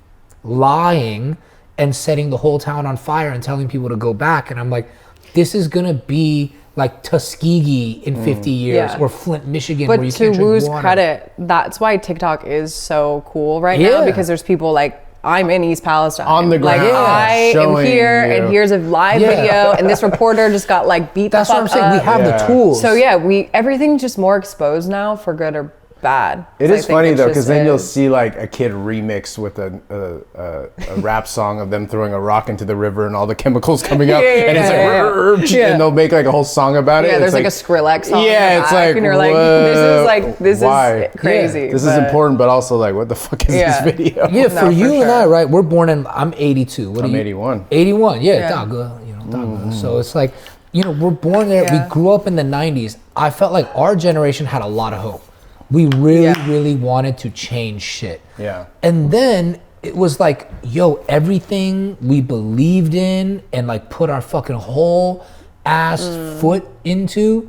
lying, and setting the whole town on fire and telling people to go back. And I'm like, this is gonna be like Tuskegee in 50 years Yeah. or Flint, Michigan, But where you to can't drink Wu's water. credit, that's why TikTok is so cool right Yeah. now, because there's people like, I'm in East Palestine. On the ground, Like, I am showing here, you. and here's a live Yeah. video, and this reporter just got like beat That's the what I'm fuck saying. We up. have the Yeah. tools. So yeah, everything's just more exposed now, for good or bad. It So I is think funny it's though, just because then you'll is. see like a kid remix with a rap song of them throwing a rock into the river and all the chemicals coming up, and it's like, Yeah. and they'll make like a whole song about it. Yeah, It's there's like a Skrillex song. Yeah, in the it's back, like, and you're like, this why? is crazy. This is but- important, but also like, what the fuck is Yeah. this video? Yeah, No, for for you and sure. I, right? We're born in. I'm 82. What are I'm you? 81. 81. Yeah, Yeah. Daga, Daga. So it's like, we're born there. Yeah. We grew up in the 90s. I felt like our generation had a lot of hope. We really, really wanted to change shit. Yeah. And then it was like, yo, everything we believed in and like put our fucking whole ass foot into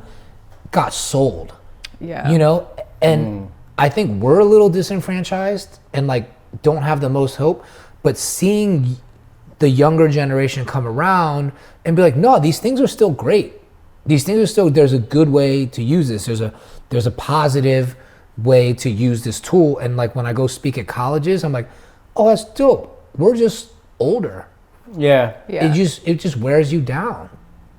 got sold. Yeah. And I think we're a little disenfranchised and like don't have the most hope, but seeing the younger generation come around and be like, no, these things are still great. These things are still, there's a good way to use this. There's a positive way to use this tool. And like when I go speak at colleges, I'm like, oh, that's dope. We're just older. Yeah. Yeah. It just wears you down.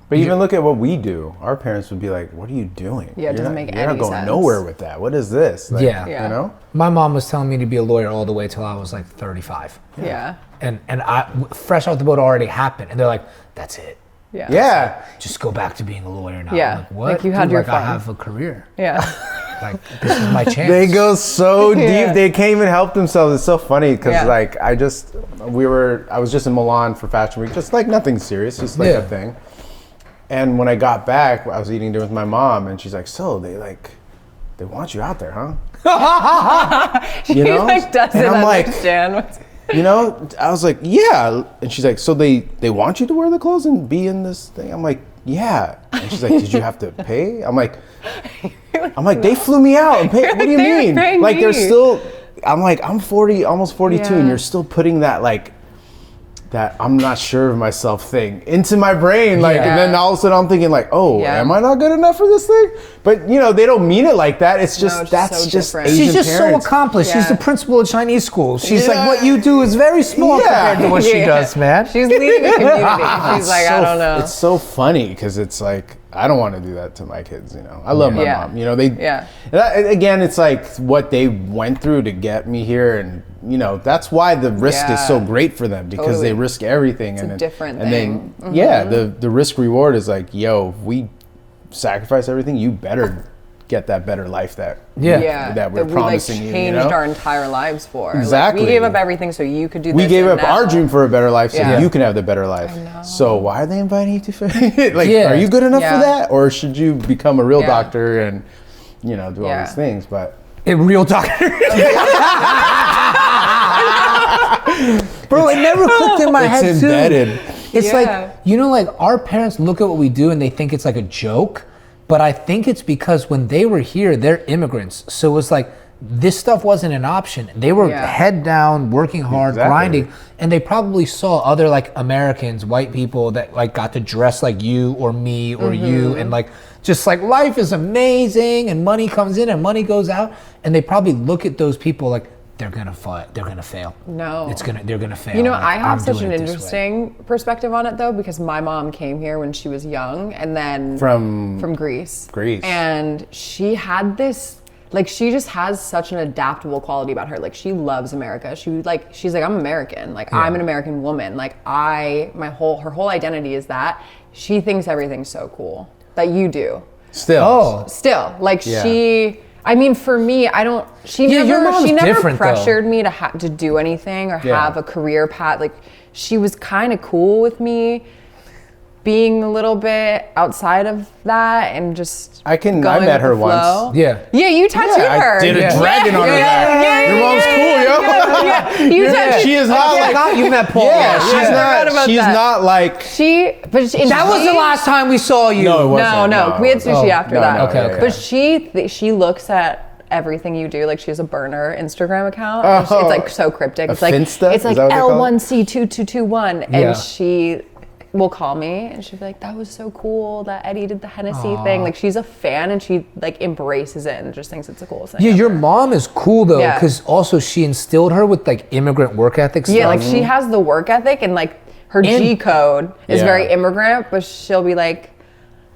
But even look at what we do. Our parents would be like, "What are you doing? Yeah, it doesn't make You're not any going sense." nowhere with that. What is this?" Like, Yeah. Yeah. You know. My mom was telling me to be a lawyer all the way till I was like 35. Yeah. And I fresh off the boat already happened. And they're like, that's it. Yeah. Yeah. Just go back to being a lawyer now. Yeah. I'm like, what? Like, you had your I fun. have a career. Yeah. Like this is my chance. They go so deep. Yeah. They can't even help themselves. It's so funny because Yeah. like I was just in Milan for Fashion Week, just like nothing serious, just like Yeah. a thing. And when I got back, I was eating dinner with my mom, and she's like, "So they want you out there, huh?" She You know? like doesn't And I'm like, understand what's I was like, "Yeah," and she's like, "So they want you to wear the clothes and be in this thing?" I'm like, "Yeah," and she's like, "Did you have to pay?" I'm like, "They flew me out and paid." What do you They're mean? paying Like they're me. still. I'm like, I'm 40, almost 42, Yeah. and you're still putting that that I'm not sure of myself thing into my brain. Like, Yeah. and then all of a sudden I'm thinking like, oh, Yeah. am I not good enough for this thing? But they don't mean it like that. It's just, it's that's so just different. Asian She's just parents. so accomplished. She's Yeah. the principal of Chinese school. She's like, Yeah. what you do is very small Yeah. compared to what she Yeah. does, man. She's leading the community. She's like, I don't know. It's so funny because it's like, I don't want to do that to my kids, I love my Yeah. mom, they, Yeah. again, it's like what they went through to get me here. And, that's why the risk is so Yeah. great for them because they Totally. risk everything. a different and thing. then, yeah, the risk reward is like, yo, if we sacrifice everything, you better get that better life that that we're promising we you. changed our entire lives for. Exactly. Like, we gave up everything so you could do this. We gave and up our now- dream for a better life so Yeah. you can have the better life. So why are they inviting you to like, Yeah. are you good enough Yeah. for that? Or should you become a real Yeah. doctor and, do all Yeah. these things? But A real doctor. Bro, it never clicked in my it's head too. embedded. It's Yeah. like, our parents look at what we do and they think it's like a joke. But I think it's because when they were here, they're immigrants. So it was like, this stuff wasn't an option. They were Yeah. head down, working hard, Exactly. grinding. And they probably saw other like Americans, white people that like got to dress like you or me or you. And like, just like life is amazing and money comes in and money goes out. And they probably look at those people like, they're gonna fight. They're gonna fail. No. They're gonna fail. You know, Like, I have I'm such doing an it this way. interesting perspective on it though, because my mom came here when she was young, and then From Greece. Greece. And she had this, like, she just has such an adaptable quality about her. Like, she loves America. She's like, I'm American. Like, I'm an American woman. Like, her whole identity is that. She thinks everything's so cool that you do. still. Still, like Yeah. I mean, for me, she Yeah, your mom's never different, though. pressured me to do anything or Yeah. have a career path. Like, she was kind of cool with me being a little bit outside of that and just I going met with her the once. flow. Yeah. Yeah, you tattooed Yeah, her. I did a Yeah. dragon on her back. Your mom's cool, yo. Yeah, you tattooed. She is not I like, forgot you met Paul. yeah, I she's forgot not, about she's that. not like, That was the last time we saw you. no, it wasn't. No, we had sushi Oh, after no, that. no, Okay, yeah, okay. yeah. But she looks at everything you do. Like, she has a burner Instagram account. And Oh. it's like so cryptic. A It's like Finsta? it's Is like that what they call it? L1C2221, Yeah. and she will call me and she'll be like, that was so cool that Eddie did the Hennessy thing. Like, she's a fan and she like embraces it and just thinks it's the coolest thing. Yeah, your ever. mom is cool though, Yeah. because also she instilled her with like immigrant work ethic stuff. Yeah, like she has the work ethic and like her G code is Yeah. very immigrant, but she'll be like,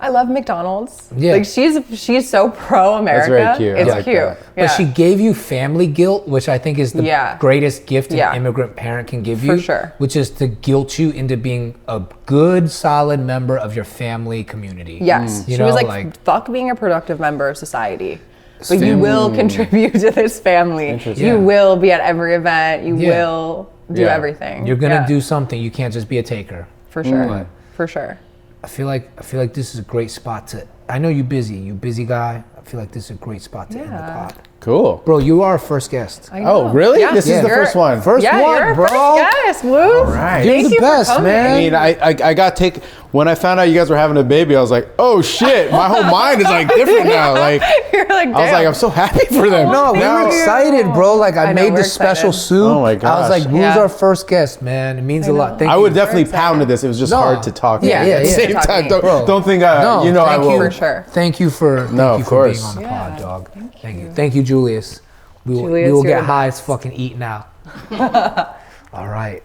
I love McDonald's. Yeah. Like she's so pro-America. That's very cute. I It's like cute. that. But Yeah. she gave you family guilt, which I think is the Yeah. greatest gift Yeah. an immigrant parent can give you. For sure. Which is to guilt you into being a good, solid member of your family community. Yes. You She was know, like, fuck being a productive member of society. But you will contribute to this family. Interesting. You Yeah. will be at every event. You Yeah. will do Yeah. everything. you're gonna Yeah. do something. You can't just be a taker. For sure. But For sure. I feel like this is a great spot to. I know you're busy. You busy guy. I feel like this is a great spot to end the Yeah. pod. Cool. Bro, you are our first guest. I Oh, know. really? Yeah. This is the You're- first one. First Yeah, one, you're bro. our first guest, Woo. All right. You're Thank the you for best, coming. man. I mean, I got take when I found out you guys were having a baby, I was like, oh shit, my whole mind is like different now. Like You're like, I was like, damn. I'm so happy for them. No, we Now- were excited, bro. Like I I know, made we're this special excited. soup. Oh my I was gosh. like, who's Yeah. our first guest, man? It means a lot. Thank I you. would definitely excited. pound to this. It was just No. hard to talk. Yeah, at yeah, the yeah. same Talk time. to Don't, me. Bro. don't think No, you know I thank will. you. For sure. Thank you for No, of being course. on the Yeah. pod, dog. Thank you. Thank you, Julius. We will Julius, get you're the high as fucking eat now. All right.